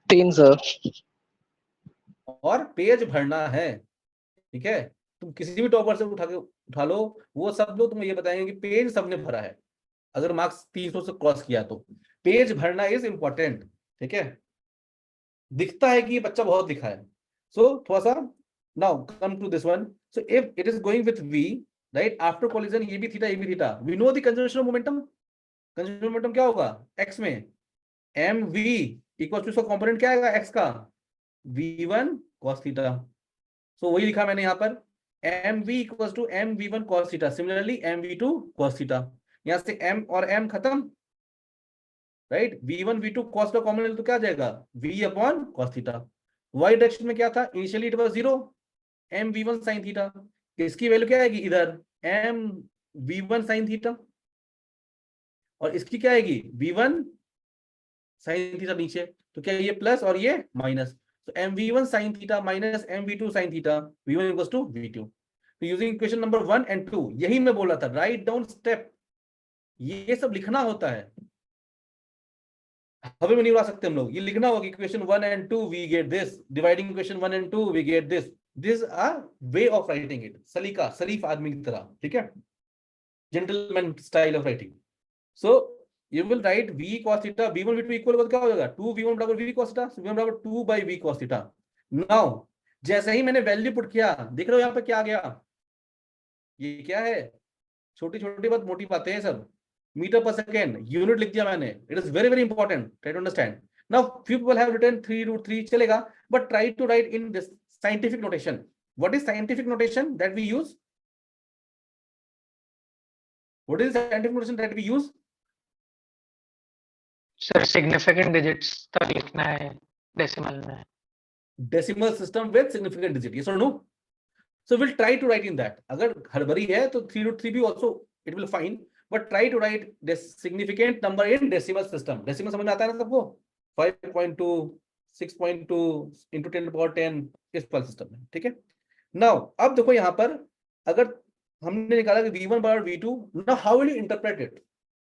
3 सर. और पेज भरना है. ठीक है, तुम किसी भी टॉपर से उठा लो, वो सब लोग तुम्हें ये बताएंगे कि पेज सबने भरा है. अगर मार्क्स 300 से क्रॉस किया तो पेज भरना इज इंपॉर्टेंट. ठीक है, दिखता है कि ये बच्चा बहुत लिखा है. सो थोड़ा सा now come to this one. So if it is going with v, right, after collision ये भी थीटा, ये भी theta, we know the conservation of momentum. Conservation of momentum क्या होगा? x में mv इक्वल टू, इसका कंपोनेंट क्या आएगा x का? v1 cos theta. सो वही लिखा मैंने यहाँ पर, mv equal to mv1 cos theta. Similarly mv2 cos theta. यहाँ से m और m खत्म, राइट. v1 v2 cos का कॉमन तो क्या आ जाएगा? v upon cos theta. y direction में क्या था? Initially it was 0, m v1 sin theta. इसकी वैल्यू क्या आएगी इधर? m v1 sin theta. और इसकी क्या आएगी? v1 sin थीटा नीचे. तो क्या ये प्लस और ये माइनस. तो mv1 sin theta minus mv2 sin theta, v1 equals to v2. तो यूजिंग इक्वेशन नंबर 1 and 2, यही मैं बोल रहा था, राइट डाउन स्टेप. ये सब लिखना होता है, हवे में नहीं उड़ा सकते हम लोग. ये लिखना होगा equation 1 and 2 we get this, dividing equation 1 and 2 we get this. This are way of writing it. सलीका, शरीफ आदमी की तरह. ठीक है, gentleman style of writing. So you will write v cos theta, v1 v2 equal क्या हो जाएगा? 2v1 बराबर v cos theta, so v1 बराबर 2 by v cos theta. Now जैसे ही मैंने वैल्यू पुट किया, देख रहे हो यहाँ पे क्या आ गया? ये क्या है? छोटी छोटी बात मोटी बातें हैं सब. मीटर पर सेकेंड यूनिट लिख दिया मैंने. It is very very important, try to understand. Now few people have written 3√3 चलेगा, but try to write in this scientific notation. What is scientific notation that we use? What is scientific notation that we use? Sir significant digits तक लिखना है डेसिमल में। Decimal system with significant digit, yes or no? So we'll try to write in that. अगर हड़बड़ी है तो 3 root 3 भी also it will fine, but try to write this significant number in decimal system. Decimal समझ में आता है ना सबको? 5.2, 6.2 into 10 to the power 10 इस वाले सिस्टम में, ठीक है? Now अब देखो यहाँ पर अगर हमने निकाला कि V1 बराबर V2, now how will you interpret it?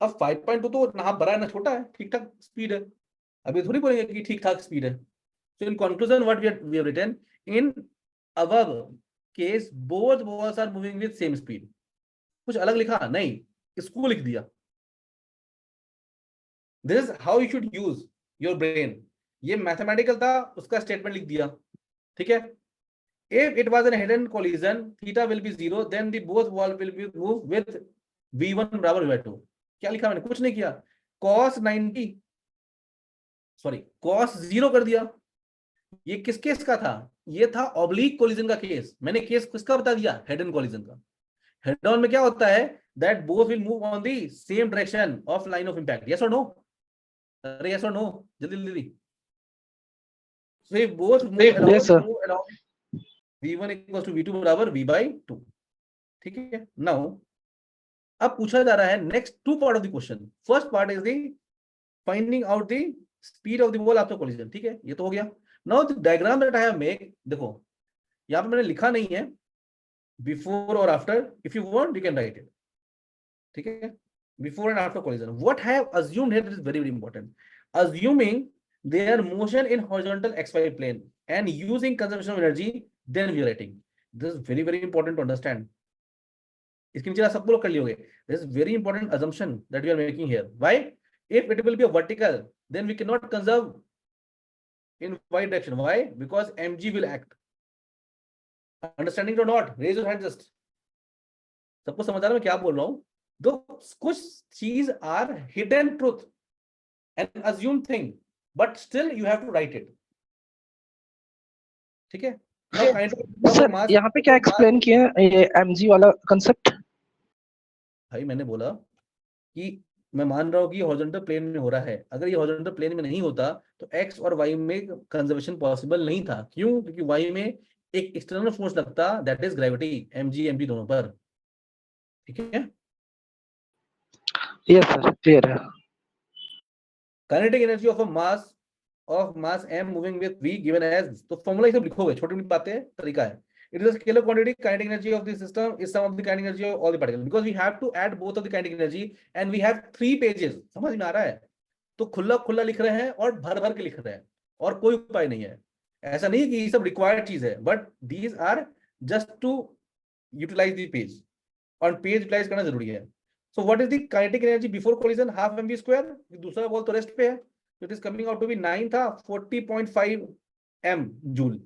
अब 5.2 तो ना बड़ा है ना छोटा है, ठीक ठाक स्पीड है। अभी थोड़ी बोलेंगे कि ठीक ठाक स्पीड है। So in conclusion, what we have written in above case, both balls are moving with same speed. कुछ अलग लिखा नहीं, इसको लिख दिया। This is how you should use your brain. ये mathematical था, उसका statement लिख दिया, ठीक है? If it was a head-on collision, theta will be 0, then the both ball will be move with v1 बराबर v2. क्या लिखा मैंने? कुछ नहीं किया। cos 90, sorry, cos 0 कर दिया। ये किस केस का था? ये था ऑब्लिक कोलिजन का केस। मैंने केस किसका बता दिया? हेड ऑन कोलिजन का। हेड ऑन में क्या होता है? That both will move on the same direction of line of impact. Yes और नो? अरे यस और नो, जल्दी जल्दी। So if both move along v1 equals to v2 बराबर v/2, ठीक है? नाउ अब पूछा जा रहा है next to part of the question. First part is the finding out the speed of the ball after collision, ठीक है? ये तो हो गया। Now the diagram that I have made, देखो यहाँ पे मैंने लिखा नहीं है before or after. If you want, you can write it. ठीक है? Before and after collision. What I have assumed here is very very important. Assuming their motion in horizontal xy plane and using conservation of energy, then we are writing. This is very very important to understand. इसके नीचे सब लोग कर लियोगे. This is very important assumption that we are making here. Why? If it will be a vertical, then we cannot conserve in y direction. Why? Because mg will act. Understanding or not? Raise your hand just. सबको समझ आ रहा है मैं क्या बोल रहा हूँ? दो कुछ चीज are hidden truth and assume thing, but still you have to write it, ठीक है? सर यहाँ पे क्या एक्सप्लेन किया ये mg वाला कंसेप्ट? भाई मैंने बोला कि मैं मान रहा हूँ कि हॉरिजॉन्टल प्लेन में हो रहा है। अगर ये हॉरिजॉन्टल प्लेन में नहीं होता तो x और y में कंजर्वेशन पॉसिबल नहीं था। क्यों? क्योंकि y में एक एक्सटर्नल फोर्स लगता, दैट इज ग्रेविटी, mg दोनों पर, ठीक है? यस सर, क्लियर है। Kinetic energy of a mass m moving with v given as, तो फॉर्मूला ये सब लिखोगे, छोटी मोटी बातें, तरीका है। It is a scalar quantity. Kinetic energy of the system is sum of the kinetic energy of all the particles. Because we have to add both of the kinetic energy and we have 3 pages. समझ में आ रहा है? तो खुला खुला लिख रहे हैं और भर भर के लिख रहे हैं और कोई उपाय नहीं है। ऐसा नहीं कि ये सब रिक्वायर्ड चीज है, but these are just to utilize the page, और पेज यूटिलाइज करना जरूरी है। So what is the kinetic energy before collision? Half mv square. दूसरा बॉल तो रेस्ट पे है, so it is coming out to be 9 था, 40.5 m joule.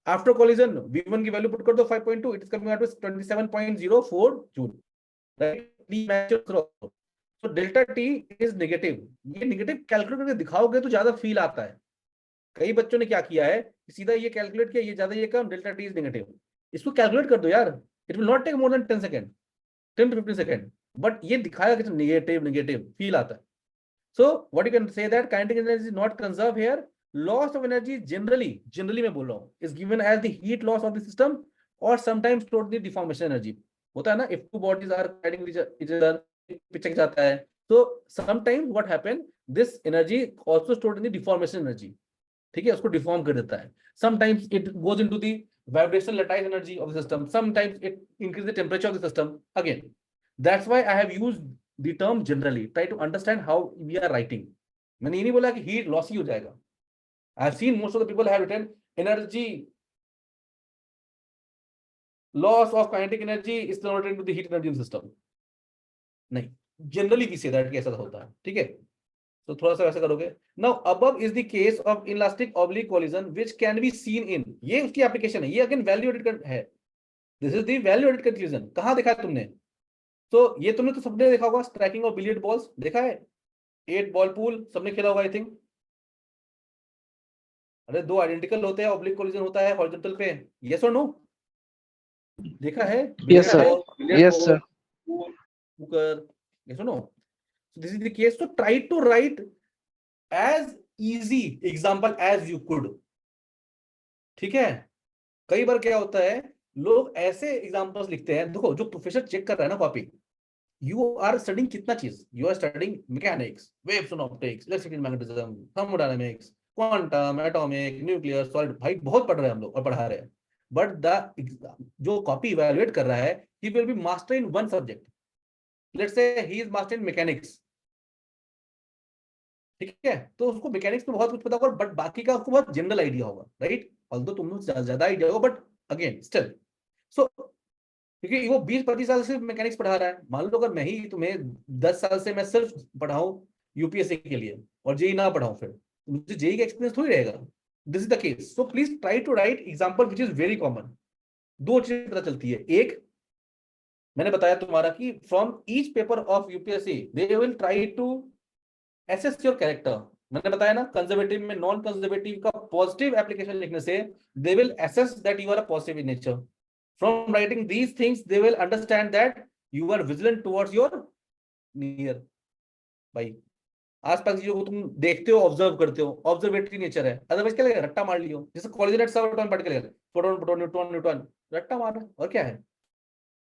After collision, v1 की वैल्यू पुट कर दो 5.2, it is coming out with 27.04 joule, right? So delta t is negative. ये नेगेटिव कैलकुलेट करके दिखाओगे तो ज्यादा फील आता है। कई बच्चों ने क्या किया है, सीधा ये कैलकुलेट किया, ये ज्यादा ये कम, डेल्टा टी इज नेगेटिव। इसको कैलकुलेट कर दो यार, it will not take more than 10 second, 10 to 15 second, but ये दिखाया कि नेगेटिव नेगेटिव फील आता है। So what you can say that kinetic energy is not conserved here. Loss of energy generally मैं बोल रहा हूँ, is given as the heat loss of the system or sometimes stored the deformation energy. होता है ना, if two bodies are fighting each other, पिचक जाता है, so sometimes what happen, this energy also stored in the deformation energy, ठीक है? उसको डिफॉर्म कर देता है। Sometimes it goes into the vibrational lattice energy of the system. Sometimes it increases the temperature of the system. Again, that's why I have used the term generally. Try to understand how we are writing. मैंने ये नहीं बोला कि हीट लॉस ही हो जाएगा। I have seen most of the people have written energy loss of kinetic energy is converted into the heat energy in the system. नहीं, generally we say that कि ऐसा होता है, ठीक है? तो थोड़ा सा वैसा करोगे। Now above is the case of inelastic oblique collision which can be seen in, ये उसकी एप्लीकेशन है, ये अगेन वैल्यू एडेड है। This is the value added conclusion. कहाँ देखा है तुमने? तो ये तुमने तो सबने देखा होगा, स्ट्राइकिंग ऑफ बिलियर्ड बॉल्स देखा है, 8 बॉल पूल सबने खेला होगा आई थिंक। अरे दो आइडेंटिकल होते हैं, ऑब्लिक कोलिजन होता है हॉरिजॉन्टल पे, यस और नो? देखा है? Yes sir, yes sir. Yes और no? This is the case. तो try to write as easy example as you could. ठीक है, कई बार क्या होता है, लोग ऐसे एग्जाम्पल्स लिखते हैं, देखो जो प्रोफेसर चेक कर रहा है ना कॉपी, यू आर स्टडिंग कितना चीज, you are studying mechanics, waves and optics, electrical magnetism, thermodynamics, quantum, atomic, nuclear, solid, भाई बहुत पढ़ रहे हैं हम लोग और पढ़ा रहे हैं, बट द जो कॉपी इवैल्यूएट कर रहा है, he will be master in one subject, let's say he is master in mechanics. ठीक है, तो उसको मैकेनिक्स में बहुत कुछ पता होगा, बट बाकी का उसको बहुत जनरल आइडिया होगा, राइट, ऑल्दो तुम लोग ज्यादा आइडिया होगा, बट अगेन स्टिल, सो क्योंकि वो 20-25 साल से मैकेनिक्स पढ़ा रहा है, मान लो अगर मैं ही तुम्हें 10 साल से मैं सिर्फ पढ़ाऊं यूपीएससी के लिए और जेई ना पढ़ाऊं, फिर मुझे जेई का एक्सपीरियंस थोड़ी रहेगा। This is the case, so please try to write example which is very common. दो चीजें पता चलती है, एक मैंने बताया तुम्हारा कि from each paper of UPSC they will try to assess your character. मैंने बताया ना, कंजर्वेटिव में नॉन कंजर्वेटिव का पॉजिटिव एप्लीकेशन लिखने से they will assess that you are a positive in nature. From writing these things, they will understand that you are vigilant towards your near भाई, आसपास की चीजों को तुम देखते हो, ऑब्जर्व करते हो, ऑब्जर्वेटरी नेचर है, अदरवाइज क्या लगेगा, रट्टा मार लियो, जैसे कोऑर्डिनेट सब एटॉम पढ़ के लगेगा, प्रोटॉन प्रोटॉन न्यूट्रॉन न्यूट्रॉन, रट्टा मार रहा है और क्या है।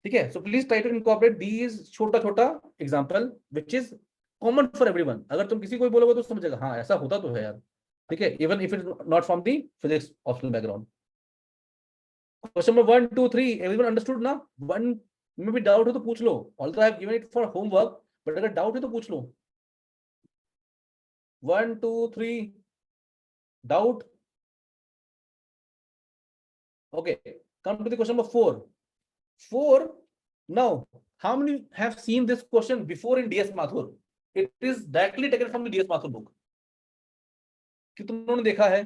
ठीक है, so please try to incorporate these छोटा छोटा example which is common for everyone. अगर तुम किसी को भी बोलोगे तो समझेगा, हाँ ऐसा होता तो है यार। ठीक है, even if it not from the physics optional background. Question number 1 2 3 everyone understood ना? वन में भी डाउट हो तो पूछ लो, although I have given it for homework, but अगर डाउट है तो पूछ लो। 1 2 3 doubt? Okay, come to the question number 4. 4, now how many have seen this question before in DS Mathur? It is directly taken from the DS Mathur book. कितनों ने देखा है?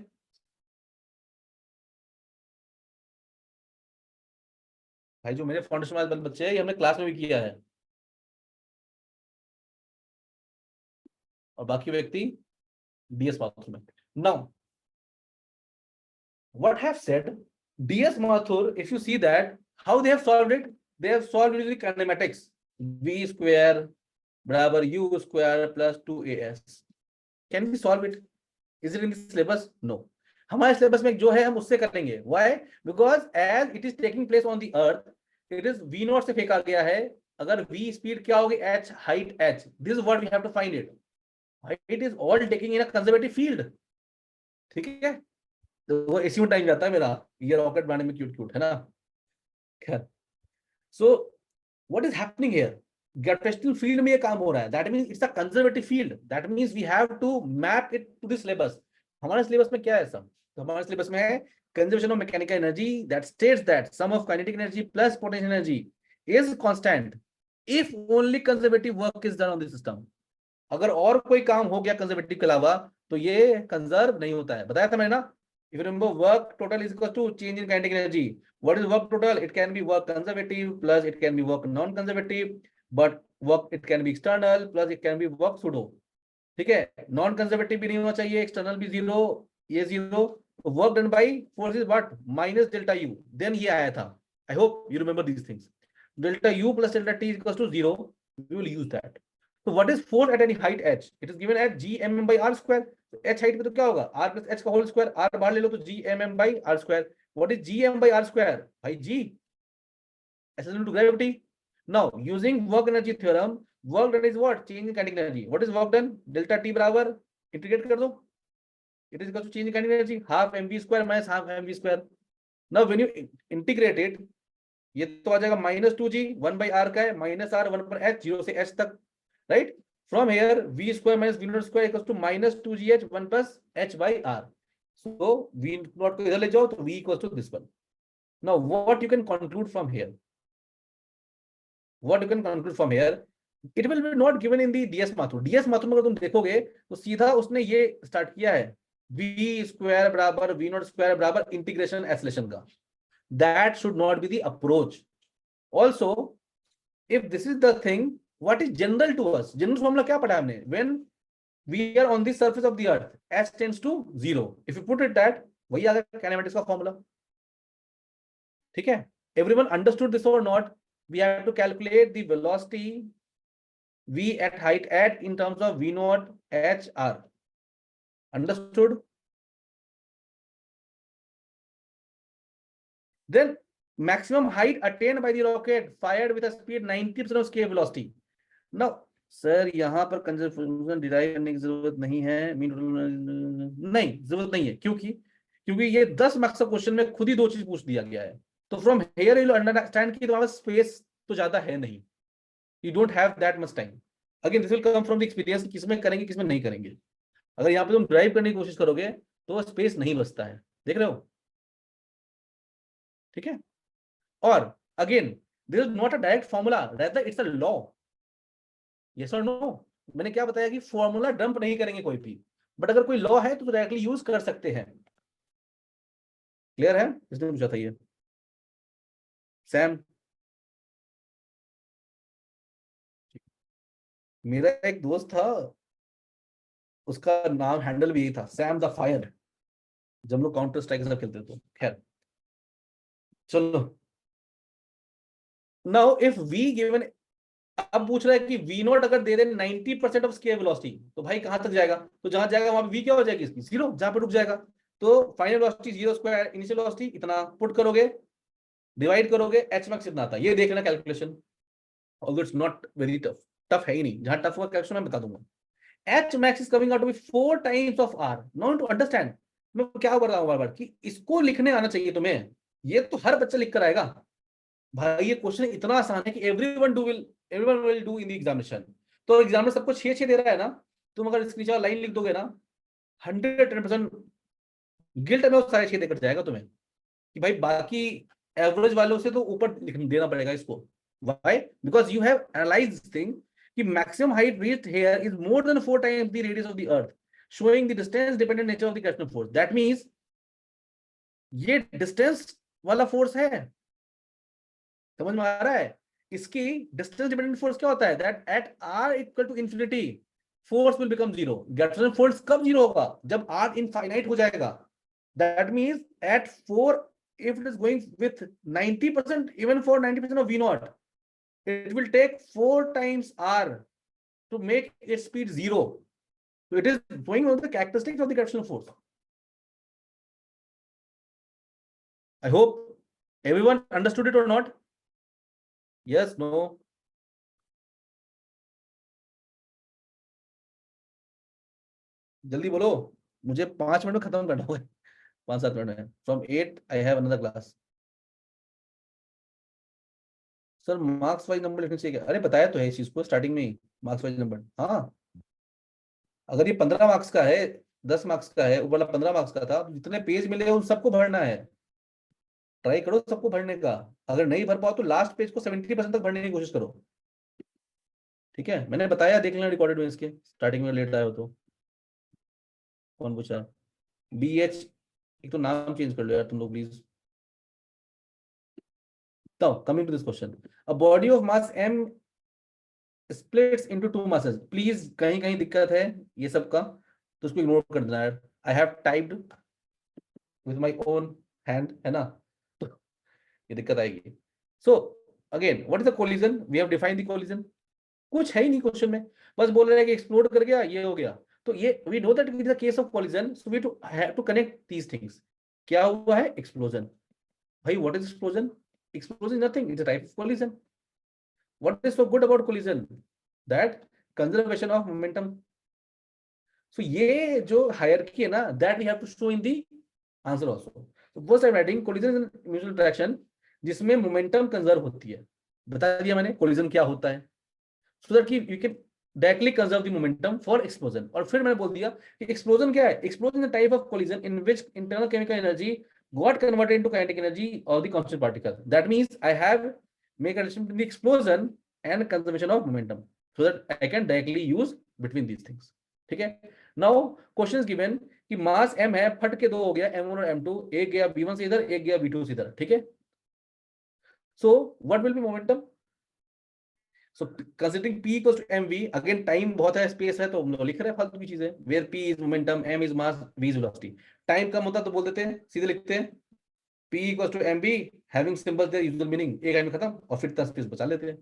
भाई जो मेरे फाउंडेशन वाले बच्चे हैं, ये हमने क्लास में भी किया है, और बाकी व्यक्ति DS Mathur में। Now what have said DS Mathur, if you see that how they have solved it, they have solved it using kinematics, v square बराबर u square plus 2as। Can we solve it? Is it in the syllabus? No. हमारे सिलेबस में जो है हम उससे करेंगे। Why? Because as it is taking place on the earth, it is v not से फेंका गया है। अगर v स्पीड क्या होगी, h height h, this is what we have to find it. It is all taking in a conservative field. ठीक है, तो वो इसी में टाइम जाता है मेरा, ये रॉकेट बनाने में क्यूट क्यूट है ना। खैर, so what is happening here, gravitational field में ये काम हो रहा है, that means it's a conservative field, that means we have to map it to the syllabus. हमारे सिलेबस में क्या है सब, तो हमारे सिलेबस में है conservation of mechanical energy that states that sum of kinetic energy plus potential energy is constant if only conservative work is done on the system. अगर और कोई काम हो गया कंजर्वेटिव के अलावा तो ये कंजर्व नहीं होता है। बताया था मैंने ना, if you remember, work total is equal to change in kinetic energy. What is work total? It can be work conservative plus it can be work non-conservative, but work it can be external plus it can be work pseudo. ठीक है, नॉन कंजर्वेटिव भी नहीं होना चाहिए, एक्सटर्नल भी जीरो, ये zero. Work done by force is what, minus delta U, then ये आया था, I hope you remember these things, delta U plus delta T is equal to zero, we will use that. तो what is force at any height h? It is given at g/m/r square. h height पे तो क्या होगा, r प्लस h का होल स्क्वायर, r बाहर ले लो तो g/m/r square. What is g/m/r square? भाई g as equal to gravity. Now using work energy theorem, work done is what, change in kinetic energy. What is work done? Delta t बराबर इंटीग्रेट कर दो, it is equal to change in kinetic energy, half mv square minus half mv square. Now when you integrate it, ये तो आ जाएगा माइनस 2g, 1/r का है, माइनस r 1/h, 0 से h तक, right? From here v square minus v naught square equals to minus 2gh 1 plus h by r. So v naught को इधर ले जाओ तो v equals to this one. Now what you can conclude from here? What you can conclude from here? It will be not given in the DS Mathur. DS Mathur में अगर तुम देखोगे तो सीधा उसने ये स्टार्ट किया है, v square बराबर v naught square बराबर इंटीग्रेशन एक्सेलरेशन का। That should not be the approach. Also, if this is the thing, what is general to us? General formula क्या पढ़ा हमने? When we are on the surface of the earth, h tends to 0. If you put it that, वही आ गया kinematics का formula. ठीक है? Everyone understood this or not? We have to calculate the velocity v at height at in terms of v naught h r. Understood? Then maximum height attained by the rocket fired with a speed 90% of escape velocity. Now sir यहाँ पर कंजर्वेशन डिराइव करने की जरूरत नहीं है, नहीं जरूरत नहीं है, क्योंकि ये 10 मार्क्स का क्वेश्चन में खुद ही दो चीज पूछ दिया गया है. तो फ्रॉम हियर यू अंडरस्टैंड कि तुम्हारा स्पेस तो ज्यादा है नहीं, you don't have that much time. Again this will come from the experience, किसमें करेंगे किसमें नहीं करेंगे. अगर यहाँ पे तुम ड्राइव करने की कोशिश करोगे तो स्पेस नहीं बचता है, देख रहे हो. ठीक है. और again this is not a direct formula, rather it's a law. Yes और नो. मैंने क्या बताया कि फॉर्मूला डंप नहीं करेंगे कोई भी, बट अगर कोई लॉ है तो डायरेक्टली यूज कर सकते हैं. क्लियर है? इसने पूछा था ये सैम. मेरा एक दोस्त था, उसका नाम हैंडल भी यही था, सैम द फायर, जब हम लोग काउंटर स्ट्राइक सब खेलते थे. खैर चलो. नाउ इफ वी गिवन, अब पूछ रहा है कि वी नॉट अगर दे दे 90% ऑफ स्केयर वेलोसिटी, तो भाई कहां तक जाएगा. तो जहां जाएगा वहां पे वी क्या हो जाएगी इसकी, जीरो, जहां पे रुक जाएगा. तो final velocity zero square initial velocity इतना पुट करोगे, डिवाइड करोगे, एच मैक्स कितना आता है ये देख लेना calculation. Although it's not very tough, tough है ही नहीं, जहां टफ होगा कैलकुलेशन मैं बता दूंगा. H max is coming out to be 4 times of R. Not to understand, मैं क्या कर रहा हूं बार बार कि इसको लिखने आना चाहिए तुम्हें. ये तो हर बच्चा लिख कर आएगा भाई. ये क्वेश्चन इतना आसान है कि everyone will do in the examination. तो एग्जामिनर सबको 6 दे रहा है ना, तुम अगर स्क्रीनशॉट लाइन लिख दोगे ना, 110% गिल्ट में वो सारे 6 देकर जाएगा तुम्हें कि भाई बाकी एवरेज वालों से तो ऊपर देना पड़ेगा इसको. Why? Because you have analysed this thing कि maximum height reached here is more than 4 times the radius of the earth, showing the distance dependent nature of the gravitational force. That means ये डिस्टेंस वाला फोर्स है. समझ में आ रहा है? इसकी डिस्टेंस डिपेंडेंट फोर्स क्या होता है, that at r equal to infinity force will become zero. Gravitational force कब जीरो होगा, जब r इनफाइनाइट हो जाएगा. That means at 4 if it is going with 90%, even for 90% of v naught, it will take 4 times r to make its speed zero. So it is going on the characteristics of the gravitational force. I hope everyone understood it or not. Yes, no. जल्दी बोलो, मुझे 5 मिनट में खत्म करना होगा. 5-7 मिनट में. From 8 I have another class. Sir marks wise number लिखने चाहिए. अरे बताया तो है इस चीज को स्टार्टिंग में ही, मार्क्स वाइज नंबर. हाँ, अगर ये 15 मार्क्स का है, 10 मार्क्स का है, ऊपर वाला 15 मार्क्स का था, जितने पेज मिले उन सबको भरना है. ट्राई करो सबको भरने का. अगर नहीं भर पाओ तो लास्ट पेज को 70% तक भरने की कोशिश करो. ठीक है, मैंने बताया, देख लेना रिकॉर्डेड में इसके, स्टार्टिंग में लेट आए हो तो. कौन पूछा? BH, एक तो नाम चेंज कर लो यार तुम लोग प्लीज. तो coming to this question, a body of mass m splits into 2 masses. Please कहीं कहीं दिक्कत है ये सब का, तो उसको इग्नोर कर देना यार. I have typed with my own hand, है ना, तो ये दिक्कत आएगी. So again what is the collision, we have defined the collision. कुछ है ही नहीं क्वेश्चन में, बस बोल रहे हैं कि एक्सप्लोड कर गया, ये हो गया. तो ये we know that in the case of collision, so we have to connect these things. क्या हुआ है? एक्सप्लोजन. भाई what is explosion? Explosion is nothing, it's a type of collision. What is so good about collision? That conservation of momentum. So ये जो hierarchy है ना, that we have to show in the answer also. So first I'm writing collision is mutual attraction जिसमें momentum conserve होती है. बता दिया मैंने collision क्या होता है, so that you can directly conserve the momentum for explosion. और फिर मैंने बोल दिया कि explosion क्या है? Explosion is a type of collision in which internal chemical energy got converted into kinetic energy of the constant particle. That means I have make a relation between the explosion and conservation of momentum, so that I can directly use between these things. ठीक है. Now question is given कि मास m है, फट के 2 हो गया, m1 और m2, एक गया b1 से इधर, एक गया b2 से इधर. ठीक है. So what will be momentum? So considering p equals to mv, again time बहुत है, स्पेस है, तो हम लोग लिख रहे हैं फालतू की चीजें. Where p is momentum, m is mass, v is velocity. Time कम होता तो बोल देते हैं, सीधे लिखते हैं p equals to mv, having symbols their usual meaning. एक लाइन में खत्म, और फिर 10 स्पेस बचा लेते हैं.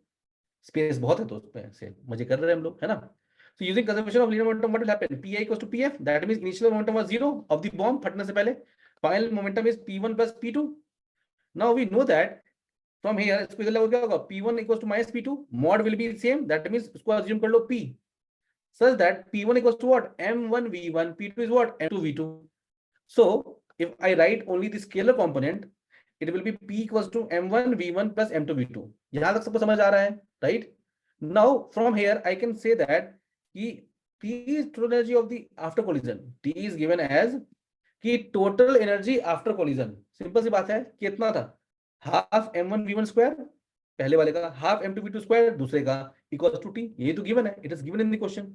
स्पेस बहुत है तो उसमें से मजे कर रहे हैं हम लोग, है ना. So using conservation of linear momentum, what will happen? Pi equals to Pf. That means initial momentum was 0 of the bomb फटने से पहले. Final momentum is P1 plus P2. Now we know that from here इसको इधर लगो क्या होगा? P1 equals to minus P2. Mod will be same. That means इसको assume कर लो P. Such that P1 equals to what? M1 V1. P2 is what? M2 V2. So if I write only the scalar component, it will be P equals to M1 V1 plus M2 V2. यहाँ तक सबको समझ आ रहा है, right? Now from here I can say that कि T is total energy of the after collision. T is given as कि total energy after collision. Simple सी बात है, कितना था? हाफ M1 V1 स्क्वायर पहले वाले का, हाफ M2 V2 स्क्वायर दूसरे का, इक्वल्स टू T. यही तो गिवन है. It is given in the question.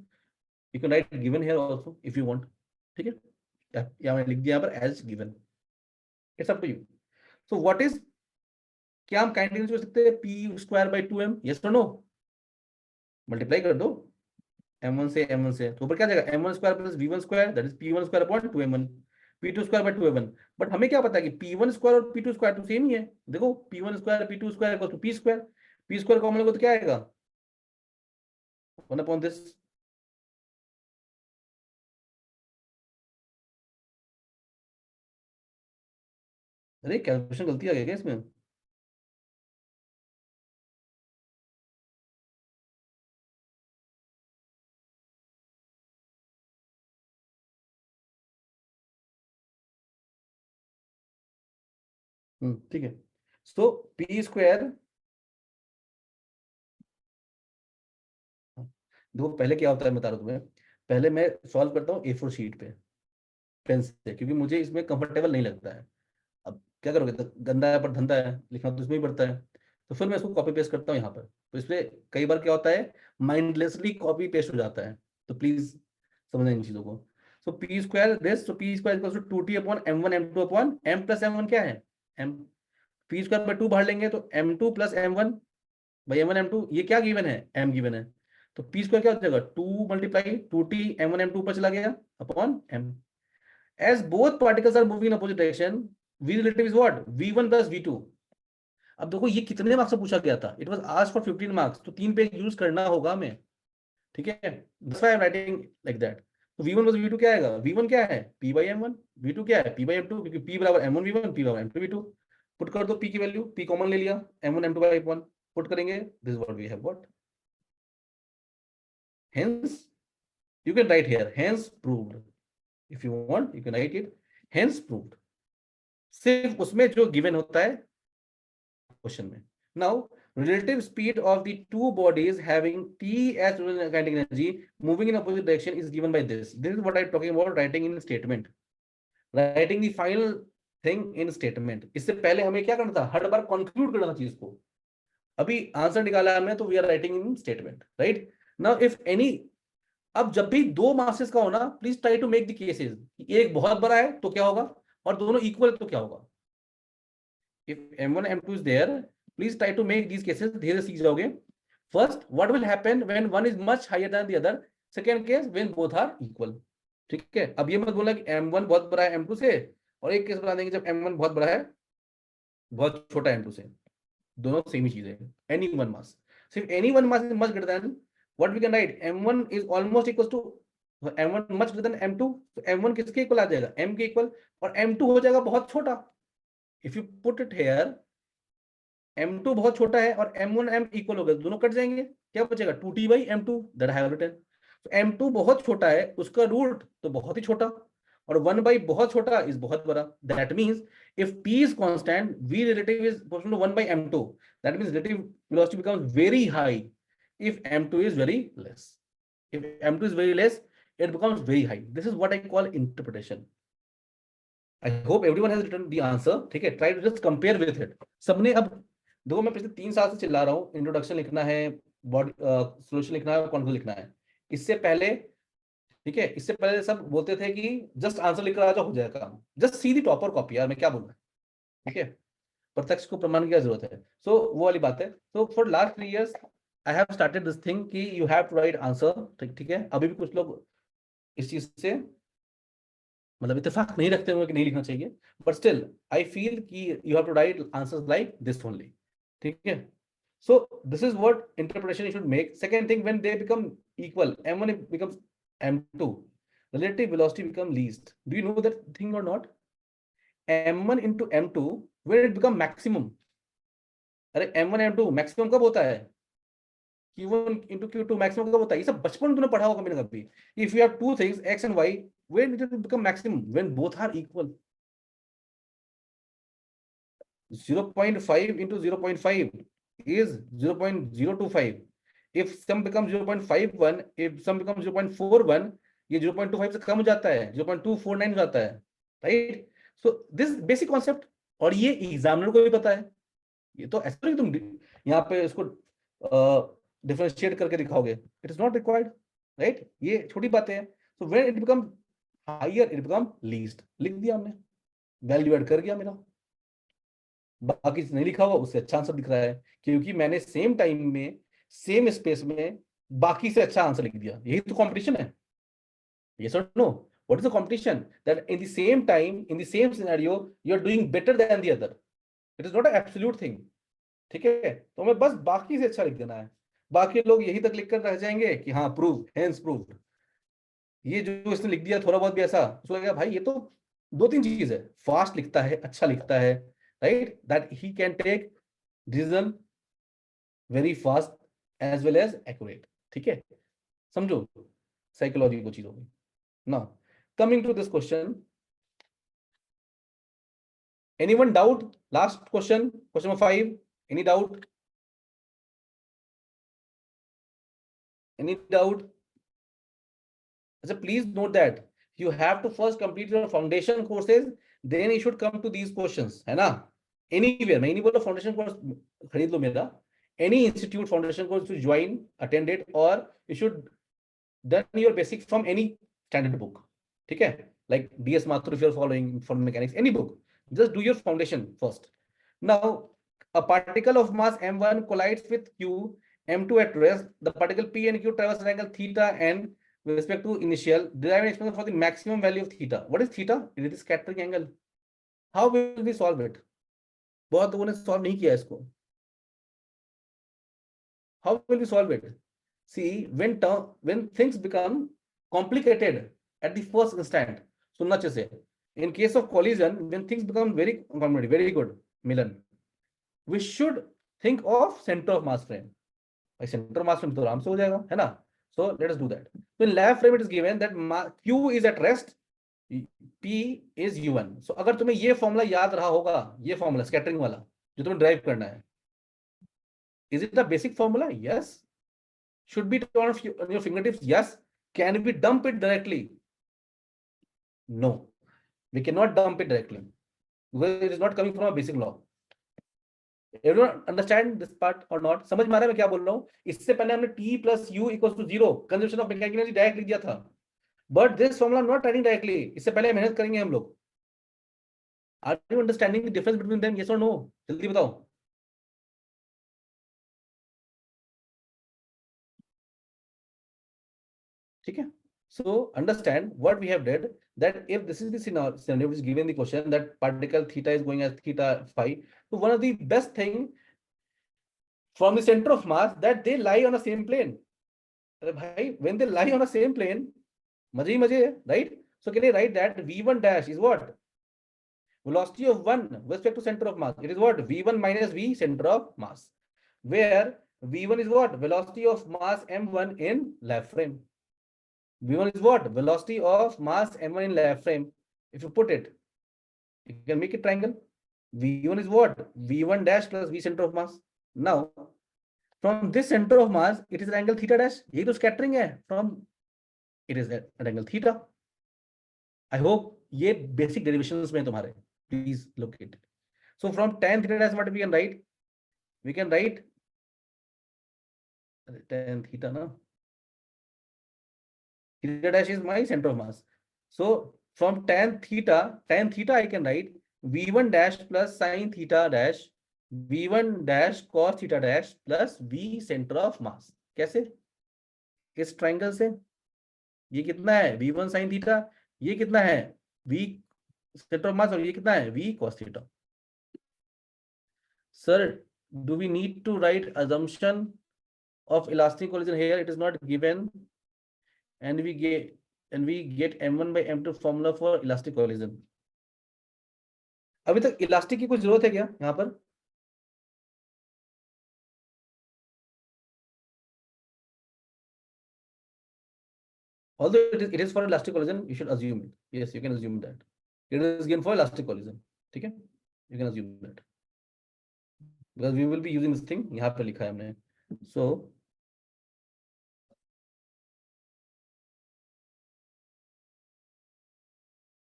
You can write given here also if you want. ठीक है, या मैंने लिख दिया यहाँ पर as given. It's up to you. So what is, क्या हम काइंड कर सकते हैं P square by 2M? Yes or no? Multiply कर दो M1 से, तो ऊपर क्या जाएगा? M1 square plus V1 square, that is P1 square upon 2M1, P2 square by 2M1. But हमें क्या पता है कि P1 स्क्वायर और P2 स्क्वायर तो सेम ही है. देखो P1 square P2 square equal to P square. P square common लो तो क्या आएगा? 1 अपॉन दिस. अरे कैलकुलेशन गलती आ गई क्या इसमें? ठीक है. सो P स्क्वायर, देखो पहले क्या होता है बता रहा हूं तुम्हें. पहले मैं सॉल्व करता हूँ A4 शीट पे पेन से, क्योंकि मुझे इसमें कंफर्टेबल नहीं लगता है. अब क्या करोगे, तो गंदा है पर धंधा है, लिखना तो इसमें ही पड़ता है. तो फिर मैं इसको कॉपी पेस्ट करता हूँ यहाँ पर. तो इसमें कई बार क्या होता है, माइंडलेसली कॉपी पेस्ट हो जाता है. तो प्लीज समझना इन चीजों को. So P square this, so P square equals to 2T upon M1 M2 upon M plus M1 क्या है? M. P स्क्वायर बाय 2 बाहर लेंगे तो M2 plus M1 by M1 M2, ये क्या गिवन है? M गिवन है. तो P स्क्वायर क्या हो जाएगा? 2 मल्टीप्लाई 2T M1 M2 ऊपर चला गया upon M. As both particles are moving in opposite direction, V relative is what? V1 plus V2. अब देखो ये कितने मार्क्स से पूछा गया था? It was asked for 15 marks. तो 3 पेज यूज करना होगा हमें. ठीक है, that's why I'm writing like that. तो V1 plus V2 क्या आएगा? V1 क्या है? P by M1. V2 क्या है? P by M2, क्योंकि P बराबर M1 V1, P बराबर M2 V2. पुट कर दो P की वैल्यू, P कॉमन ले लिया, M1 M2 by M1 put करेंगे. This is what we have got. Hence you can write here hence proved. If you want you can write it hence proved. सिर्फ उसमें जो गिवन होता है क्वेश्चन में. Now relative speed of the two bodies having T as total kinetic energy moving in opposite direction is given by this. This is what I'm talking about writing in statement. Writing the final thing in statement. इससे पहले हमें क्या करना था? हर बार कंक्लूड करना था चीज को. अभी आंसर निकाला हमने तो we are writing in statement, right? Now if any, अब जब भी दो मासेस का होना, please try to make the cases. एक बहुत बड़ा है तो क्या होगा, और दोनों इक्वल तो क्या होगा. If M1 M2 is there, please try to make these cases. धीरे सीख जाओगे. First, what will happen when one is much higher than the other. Second case, when both are equal. ठीक है, अब ये मत बोलना कि M1 बहुत बड़ा है M2 से, और एक केस बता देंगे जब M1 बहुत बड़ा है बहुत छोटा है M2 से. दोनों सेम ही चीज है. एनी वन मास, सिर्फ any one mass is much greater than, what we can write, M1 is almost equals to M1 much greater than M2. तो M1 किसके इक्वल आ जाएगा? M के इक्वल, और M2 हो जाएगा बहुत छोटा. If you put it here, M2 बहुत छोटा है और M1 M इक्वल हो गया, दोनों कट जाएंगे. क्या बचेगा? 2T by M2, that I have written. तो M2 बहुत छोटा है, उसका रूट तो बहुत ही छोटा, और 1 by बहुत छोटा इज बहुत बड़ा. That means if P is constant, V relative is proportional to 1 by M2. That means relative velocity becomes very high if M2 is very less. If M2 is very less, it becomes very high. This is what I call interpretation. I hope everyone has written the answer. ठीक है, try to just compare with it. सबने, अब देखो मैं पिछले 3 साल से चिल्ला रहा हूँ, इंट्रोडक्शन लिखना है, बॉडी सॉल्यूशन लिखना है और कॉन्क्लूजन लिखना है. इससे पहले, ठीक है, इससे पहले सब बोलते थे कि जस्ट आंसर लिख कर आ जाओ हो जाएगा काम. जस्ट सी दी टॉपर कॉपी. यार मैं क्या बोल रहा हूँ, ठीक है, प्रत्यक्ष को प्रमाण की क्या जरूरत है. सो वो वाली बात है. तो for last 3 years I have started this thing कि you have to write answer. ठीक है, अभी भी कुछ लोग इस चीज से मतलब इत्तेफाक नहीं रखते हुए कि नहीं लिखना चाहिए, बट स्टिल आई फील कि you have to write answers like this only. ठीक है, So this is what interpretation you should make. Second thing, when they become equal, m1 becomes m2, relative velocity become least. Do you know that thing or not? m1 into m2 when it become maximum. अरे m1 m2 मैक्सिमम कब होता है? q1 into q2 मैक्सिमम कब होता है? ये सब बचपन में तूने पढ़ा होगा मैंने कभी. If you have two things x and y, when it will become maximum? When both are equal. 0.5 into 0.5 is 0.025. If sum becomes 0.51, if sum becomes 0.41, ये 0.25 से कम हो जाता है, 0.249 हो जाता है, right? So this basic concept, और ये एग्जामिनर को भी पता है. ये तो ऐसा नहीं तुम यहाँ पे इसको डिफरेंशिएट करके दिखाओगे. It is not required, right? ये छोटी बातें हैं. So when it become higher, it become least. लिख दिया हमने, वैल्यू ऐड कर गया मेरा. बाकी नहीं लिखा हुआ उससे अच्छा आंसर दिख रहा है, क्योंकि मैंने सेम टाइम में सेम स्पेस में बाकी से अच्छा आंसर लिख दिया. यही तो कंपटीशन है. Yes or no? What is the competition? That in the same time, in the same scenario, you are doing better than the other. It is not an absolute thing. ठीक है? तो हमें बस बाकी से अच्छा लिख देना है. बाकी लोग यही तक लिख कर रह जाएंगे कि हाँ प्रूव, हेंस प्रूव्ड. ये जो इसने लिख दिया थोड़ा बहुत भी ऐसा, उसको लगेगा भाई ये तो दो तीन चीज है. फास्ट लिखता है, अच्छा लिखता है, right? That he can take decision very fast as well as accurate. ठीक है? समझो साइकोलॉजी को चीजों में. Now, coming to this question, anyone doubt? Last question, question number 5. Any doubt? Any doubt? So please note that you have to first complete your foundation courses, then you should come to these questions, है ना? Anywhere, मैं नहीं बोल रहा foundation course खरीद लो मेरा. Any institute foundation course to join, attend it, or you should done your basic from any standard book. ठीक है? Like DS Mathur, if you're following for mechanics, any book, just do your foundation first. Now, a particle of mass m1 collides with q, m2 at rest. The particle p and q traverse an angle theta and with respect to initial. Derive an expression for the maximum value of theta. What is theta? It is the scattering angle. How will we solve it? बहुत लोगों ने solve नहीं किया इसको. How will we solve it? See, when things become complicated at the first instant, सुनना अच्छे से. In case of collision, when things become very complicated, very good, Milan, we should think of center of mass frame. By center of mass frame तो आराम से हो जाएगा, है ना? So let us do that. So in lab frame, it is given that Q is at rest, P is U1. So अगर तुम्हें ये फॉर्मूला याद रहा होगा, ये फॉर्मूला स्कैटरिंग वाला जो तुम्हें ड्राइव करना है, is it the basic formula? Yes. Should be on your fingertips? Yes. Can we dump it directly? No, we cannot dump it directly because it is not coming from a basic law. Everyone understand this part or not? समझ में आ रहा है मैं क्या बोल रहा हूँ? इससे पहले हमने T plus U equals to 0 conservation of mechanical energy direct लिख दिया था, but this formula not writing directly. इससे पहले मेहनत करेंगे हम लोग. Are you understanding the difference between them? Yes और नो? जल्दी बताओ. ठीक है? So understand what we have did, that if this is the scenario which is given the question that particle theta is going as theta phi, so one of the best thing from the center of mass that they lie on the same plane. Bhai, when they lie on the same plane, maje hi maje hai, right? So can I write that v1 dash is what? Velocity of 1 with respect to center of mass. It is what? v1 minus v center of mass, where v1 is what? Velocity of mass m1 in left frame. V1 is what? Velocity of mass m1 in left frame. If you put it, you can make it triangle. V1 is what? V1 dash plus V center of mass. Now, from this center of mass, it is an angle theta dash. ये तो scattering है. From it is an angle theta. I hope ये basic derivations में तुम्हारे. Please look at it. So from tan theta dash, what we can write? We can write tan theta, no? Theta dash is my center of mass. So from tan theta I can write v1 dash plus sin theta dash, v1 dash cos theta dash plus v center of mass. कैसे? इस ट्रायंगल से ये कितना है? v1 sin theta. ये कितना है? v center of mass. और ये कितना है? v cos theta. Sir do we need to write assumption of elastic collision here? It is not given, and we get m1 by m2 formula for elastic collision. अभी तक इलास्टिक की कुछ जरूरत है क्या यहाँ पर? Although it is for elastic collision, you should assume it. Yes, you can assume that. It is given for elastic collision. ठीक है? You can assume that. Because we will be using this thing. यहाँ पे लिखा है हमने. So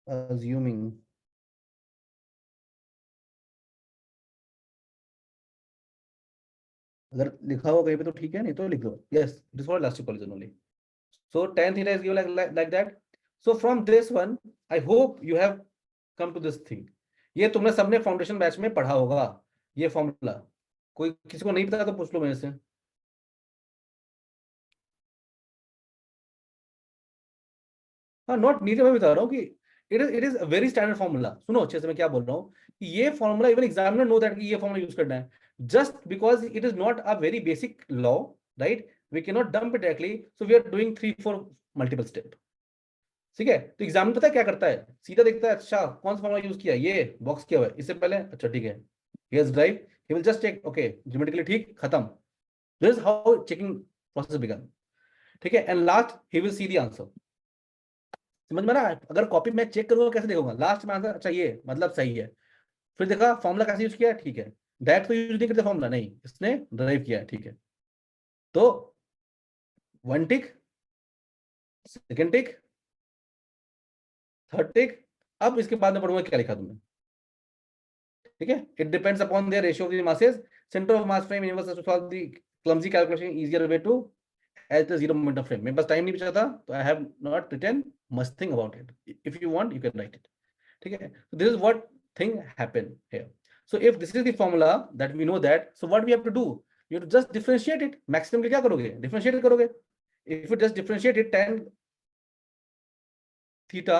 assuming अगर लिखा हो कहीं पे तो ठीक है, नहीं तो लिख दो. Yes, it is for elastic collision only. So tan theta is given like that. So from this one, I hope you have come to this thing. ये तुमने सबने फाउंडेशन बैच में पढ़ा होगा ये फॉर्मूला. कोई किसी को नहीं पता तो पूछ लो मेरे से. हाँ, नॉट नीचे मैं बता रहा हूँ कि it is very standard formula. सुनो अच्छे से मैं क्या बोल रहा हूँ कि ये formula even examiner know that कि ये फॉर्मूला यूज करना है. Just because it is not a very basic law, right? We can not dump it directly, so we are doing 3-4 multiple step. ठीक है? तो एग्जामिनर पता है क्या करता है? सीधा देखता है, अच्छा कौन सा फॉर्मूला यूज किया, ये बॉक्स किया हुआ है, इससे पहले अच्छा ठीक है, here's drive, he will just check, okay geometrically ठीक, खत्म. This is how checking process began. ठीक है? And last he will see the answer. समझ में ना? अगर कॉपी में चेक करूंगा कैसे देखूंगा? लास्ट में आंसर अच्छा ये मतलब सही है, फिर देखा फॉर्मूला कैसे यूज किया है, ठीक है. डायरेक्ट तो यूज नहीं करते फॉर्मूला, नहीं, इसने ड्राइव किया है, ठीक है. तो 1 टिक, सेकंड टिक, थर्ड टिक. अब इसके बाद में पढ़ूंगा क्या लिखा तुमने. ठीक है? It depends upon their ratio of the masses, centre of mass frame, universe to solve the clumsy calculation, easier way to as the zero momentum frame. मेरे पास टाइम नहीं बचा था तो I have not written much thing about it. If you want you can write it. ठीक है? So this is what thing happen here. So if this is the formula that we know that, so what we have to do? You have to just differentiate it. Maximum के क्या करोगे? Differentiate करोगे. If you just differentiate it, tan theta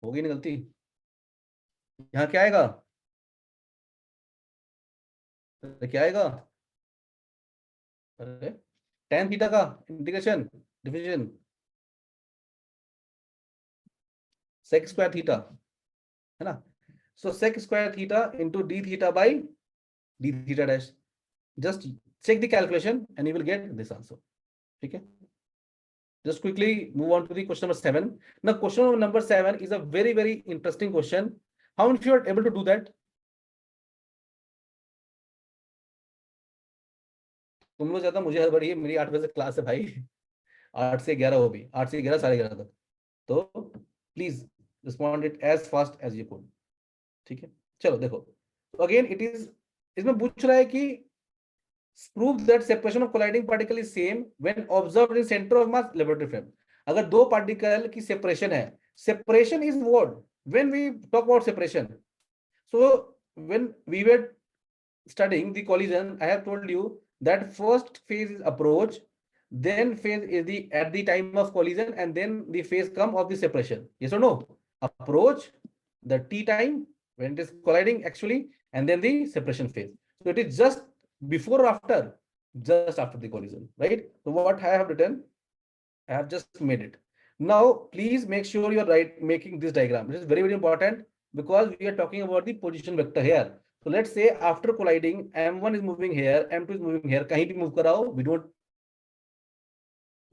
होगी नहीं गलती. यहाँ क्या आएगा? क्या आएगा? अरे tan theta का integration definition sec square theta है ना? So sec square theta into d theta by d theta dash. Just check the calculation and you will get this answer. Okay. Just quickly move on to the question number 7. Now question number 7 is a very, very interesting question. How many of you are able to do that? तुम लोग ज्यादा, मुझे हड़बड़ी है, मेरी 8 बजे क्लास है भाई. 8 से 11 हो भी, 8 से 11 साढ़े 11 तक. तो please respond it as fast as you could. ठीक है? चलो देखो. तो अगेन इट इज, इसमें पूछ रहा है कि prove that separation of colliding particle is same when observed in centre of mass laboratory frame. अगर दो पार्टिकल की सेपरेशन है, separation is what when we talk about separation. So when we were studying the collision, I have told you that first phase is approach, then phase is the at the time of collision, and then the phase come of the separation. Yes or no? Approach, the t time when it is colliding actually, and then the separation phase. So it is just before or after? Just after the collision, right? So what I have written, I have just made it. Now please make sure you are making this diagram. This is very, very important because we are talking about the position vector here. So let's say after colliding, m1 is moving here, m2 is moving here. कहीं भी move कराओ, we don't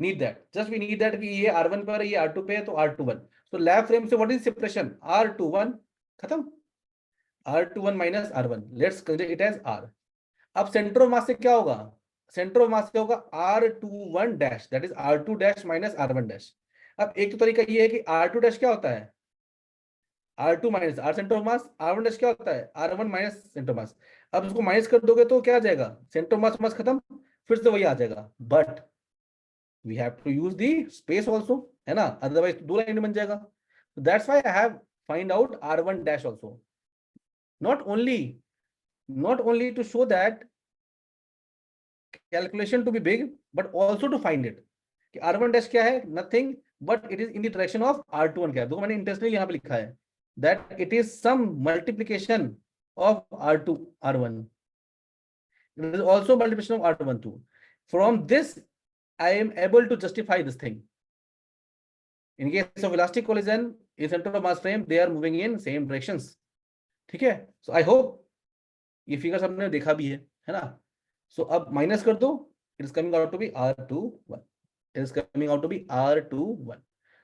need that. Just we need that कि ये R1 पर, ये R2 पे है, तो R21. So lab frame से what is separation? R21 खत्म. R21 minus R1. Let's consider it as R. अब center of mass से क्या होगा? Center of mass से होगा R21 dash. That is R2 dash minus R1 dash. अब एक तो तरीका ये है कि R2 dash क्या होता है? R2 minus R center of mass. R1 dash क्या होता है? R1 minus center of mass. अब इसको माइनस कर दोगे तो क्या आ जाएगा? Center of mass खत्म, फिर से वही आ जाएगा. But we have to use the space also, है ना? Otherwise दो लाइन बन जाएगा. So that's why I have find out R1 dash also. Not only to show that calculation to be big, but also to find it. कि R1 dash क्या है? Nothing, but it is in the direction of R21 क्या है? देखो मैंने इंटेंशनली यहाँ पे लिखा है that it is some multiplication of R2 R1. It is also multiplication of R1, 2. From this, I am able to justify this thing. In case of elastic collision, in center of mass frame, they are moving in same directions. ठीक है? So I hope ये फिगर सबने देखा भी है ना? So अब माइनस कर दो, it is coming out to be R21. It is coming out to be R21.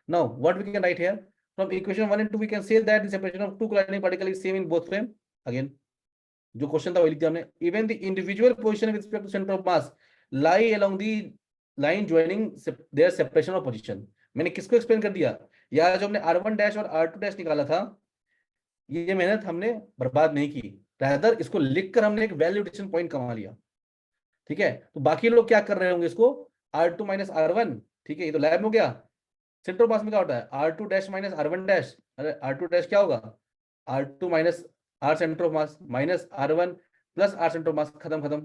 Now, what we can write here? From equation 1 and 2, we can say that the separation of two colliding particles is same in both frame. Again, जो क्वेश्चन था वही लिख दिया हमने. Even the individual position with respect to center of mass lie along the line joining their separation of position. मैंने किसको एक्सप्लेन कर दिया? यार जो हमने R1 डैश और R2 डैश निकाला था, ये मेहनत हमने बर्बाद नहीं की. रादर इसको लिखकर हमने एक वैल्यू एडिशन पॉइंट कमा लिया. ठीक है? तो बाकी लोग क्या कर रहे होंगे इसको? R2 minus R1. ठीक है, ये तो लैब में हो गया. सेंटर पास में क्या होता है? R2 dash minus R1 dash. अरे R2 डैश क्या होगा? R2 minus R centre of mass minus R1 plus R centre of mass. खत्म.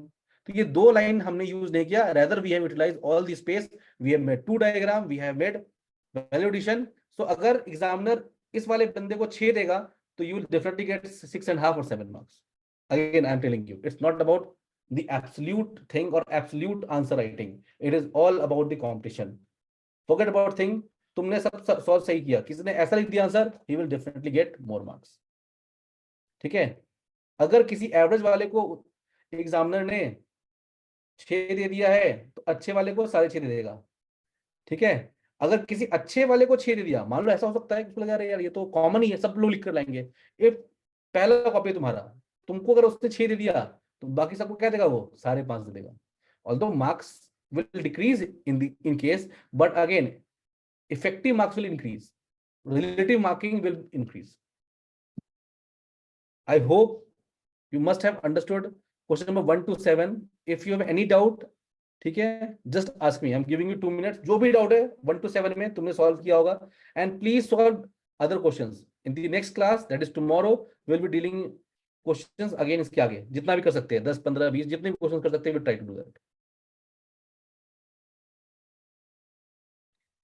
तो ये दो लाइन हमने यूज नहीं किया. Rather we have utilize all the space. We have made two diagram. We have made value addition. So अगर एग्जामिनर इस वाले बंदे को 6 देगा तो you will definitely get 6.5 or 7 marks. Again, I'm telling you, it's not about the absolute thing or absolute answer writing. It is all about the competition. Forget about thing. तुमने सब सॉल्व सही किया, किसी ने ऐसा लिख दिया answer, he will definitely get more marks. ठीक है? अगर किसी एवरेज वाले को एग्जामिनर ने 6 दे दिया है तो अच्छे वाले को 6.5 दे देगा. ठीक है? अगर किसी अच्छे वाले को 6 दे दिया, मान लो ऐसा हो सकता है कि लगा रहे यार ये तो कॉमन ही है, सब लोग लिख कर लाएंगे. ये पहला कॉपी तुम्हारा, तुमको अगर उसने 6 दे दिया तो बाकी सबको क्या देगा? वो 5.5 दे देगा. Although marks will decrease in case, but again effective marks will increase, relative marking will increase. I hope you must have understood question number 1 to 7. If you have any doubt, ठीक है, just ask me. I am giving you 2 minutes. जो भी डाउट है 1 to 7 में तुमने सॉल्व किया होगा. And please solve other questions in the next class, that is tomorrow. We will be dealing questions again. इसके आगे जितना भी कर सकते हैं, 10 15 20 जितने भी क्वेश्चंस कर सकते हैं, we try to do that.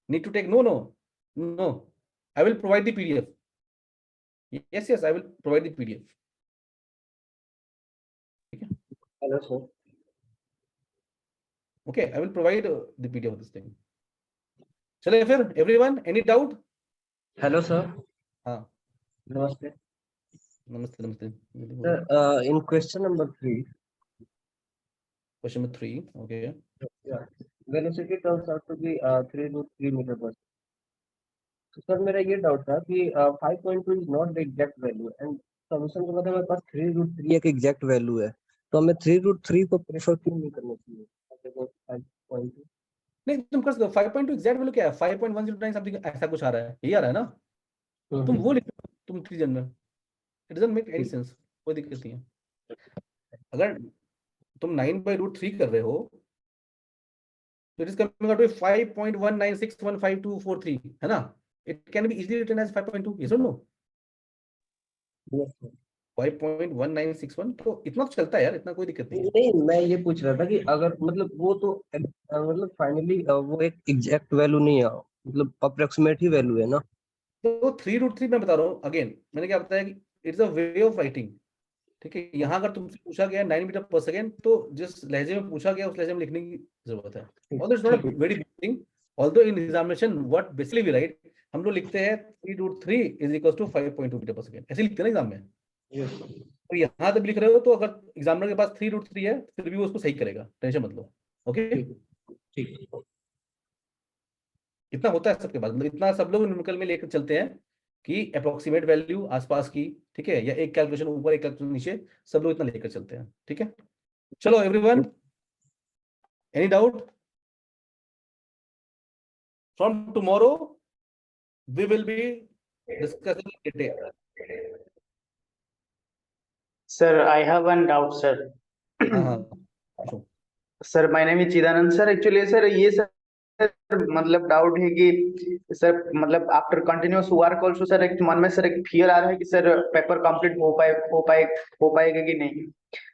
Need to take no I will provide the PDF. Yes I will provide the PDF. ठीक है? Hello sir. Okay, I will provide the PDF of this thing. चलिए फिर, everyone, any doubt? Hello sir. हाँ. नमस्ते नमस्ते. Sir. In question number 3, Question number 3. Okay. Velocity turns out to be 3√3 metre per. तो सर मेरा ये डाउट था कि 5.2 is not the exact value and solution के बाद हमारे पास 3√3 एक एग्जैक्ट वैल्यू है, तो हमें 3√3 को प्रेफर क्यों नहीं करना चाहिए? 5.2 नहीं, तुम कर सकते हो. 5.2 एग्जैक्ट वैल्यू क्या है? 5.109 समथिंग ऐसा कुछ आ रहा है, यही आ रहा है ना? तुम वो लिखो, तुम 3 जन में. It doesn't make any sense. कोई दिक्कत नहीं है. अगर तुम 9/√3 कर रहे हो तो it is coming out to 5.196152243, है ना? It can be easily written as 5.2. Yes और नो? 5.1961. तो इतना तो चलता है यार, इतना कोई दिक्कत नहीं है. नहीं, मैं ये पूछ रहा था कि अगर मतलब वो तो मतलब फाइनली वो एक एग्जैक्ट वैल्यू नहीं है, मतलब अप्रोक्सीमेट ही वैल्यू है ना. तो 3√3 मैं बता रहा हूँ. अगेन मैंने क्या बताया कि it's a way of writing. ठीक है? यहाँ अगर तुमसे पूछा गया 9 मीटर पर सेकेंड, तो जिस लहजे में पूछा गया उस लहजे में लिखने की जरूरत है. Although it's not a very big thing. Although in examination what basically we write, हम लोग लिखते हैं 3√3 इज इक्वल टू 5.2 मीटर पर सेकेंड. ऐसे लिखते हैं ना एग्जाम में. तो यहाँ तक लिख रहे हो तो अगर एग्जामिनर के पास 3√3 है फिर भी वो उसको सही करेगा, टेंशन मत लो. ओके? ठीक. इतना होता है सबके पास, मतलब इतना सब लोग न्यूमेरिकल में लेकर चलते हैं कि अप्रोक्सीमेट वैल्यू आसपास की. ठीक है? या एक कैलकुलेशन ऊपर एक कैलकुलेशन नीचे, सब लोग इतना लेकर चलते हैं. ठीक है? चलो everyone, any doubt? From tomorrow we will be discussing in detail. Sir, I have one doubt, sir. हाँ. Sir, my name is Chidanand, sir. Actually, sir, ये सर मतलब डाउट है कि सर मतलब after continuous work also sir एक मन में सर एक फियर आ रहा है कि सर पेपर कंप्लीट हो पाएगा कि नहीं.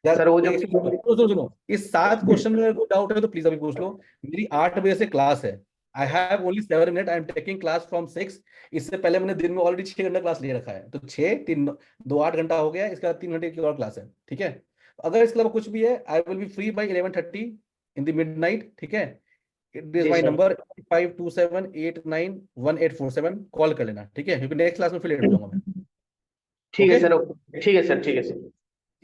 सर वो जो सुनो, इस 7 क्वेश्चन में कोई डाउट है तो प्लीज अभी पूछ लो. मेरी 8 बजे से क्लास है. I have only 7 minute. I am taking class from 6. इससे पहले मैंने दिन में ऑलरेडी 6 घंटा क्लास ले रखा है. तो 6 3 2 8 घंटा हो गया. इसके बाद 3 घंटे की और क्लास है. ठीक है? अगर इसके अलावा कुछ भी है, I will be free by 11:30 in the midnight, ठीक है। इट इज जी माय सर। नंबर 527891847, कॉल कर लेना, ठीक है, क्योंकि नेक्स्ट क्लास में फिर लेट हो जाऊंगा मैं। ठीक है Okay? सर, ओके, ठीक है सर, ठीक है sir.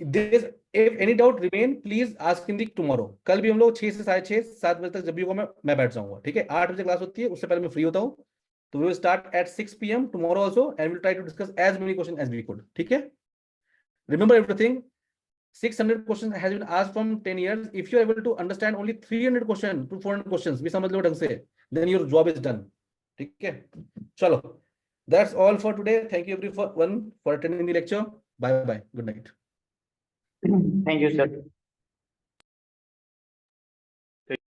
This, if any doubt remain, please ask in the tomorrow. कल भी हम लोग 6 से 6:30 7 बजे तक जब भी होगा मैं बैठ जाऊंगा, ठीक है। 8 बजे क्लास होती है, उससे पहले मैं फ्री होता हूँ। तो we will start at 6 p.m. tomorrow also and we'll try to discuss as many questions as we could, ठीक है। Remember everything, 600 questions has been asked from 10 years. If you are able to understand only 300 questions to 400 questions भी समझ लो ढंग से, then your job is done, ठीक है। चलो, that's all for today. Thank you everyone for attending the lecture. Bye bye, good night. Thank you sir.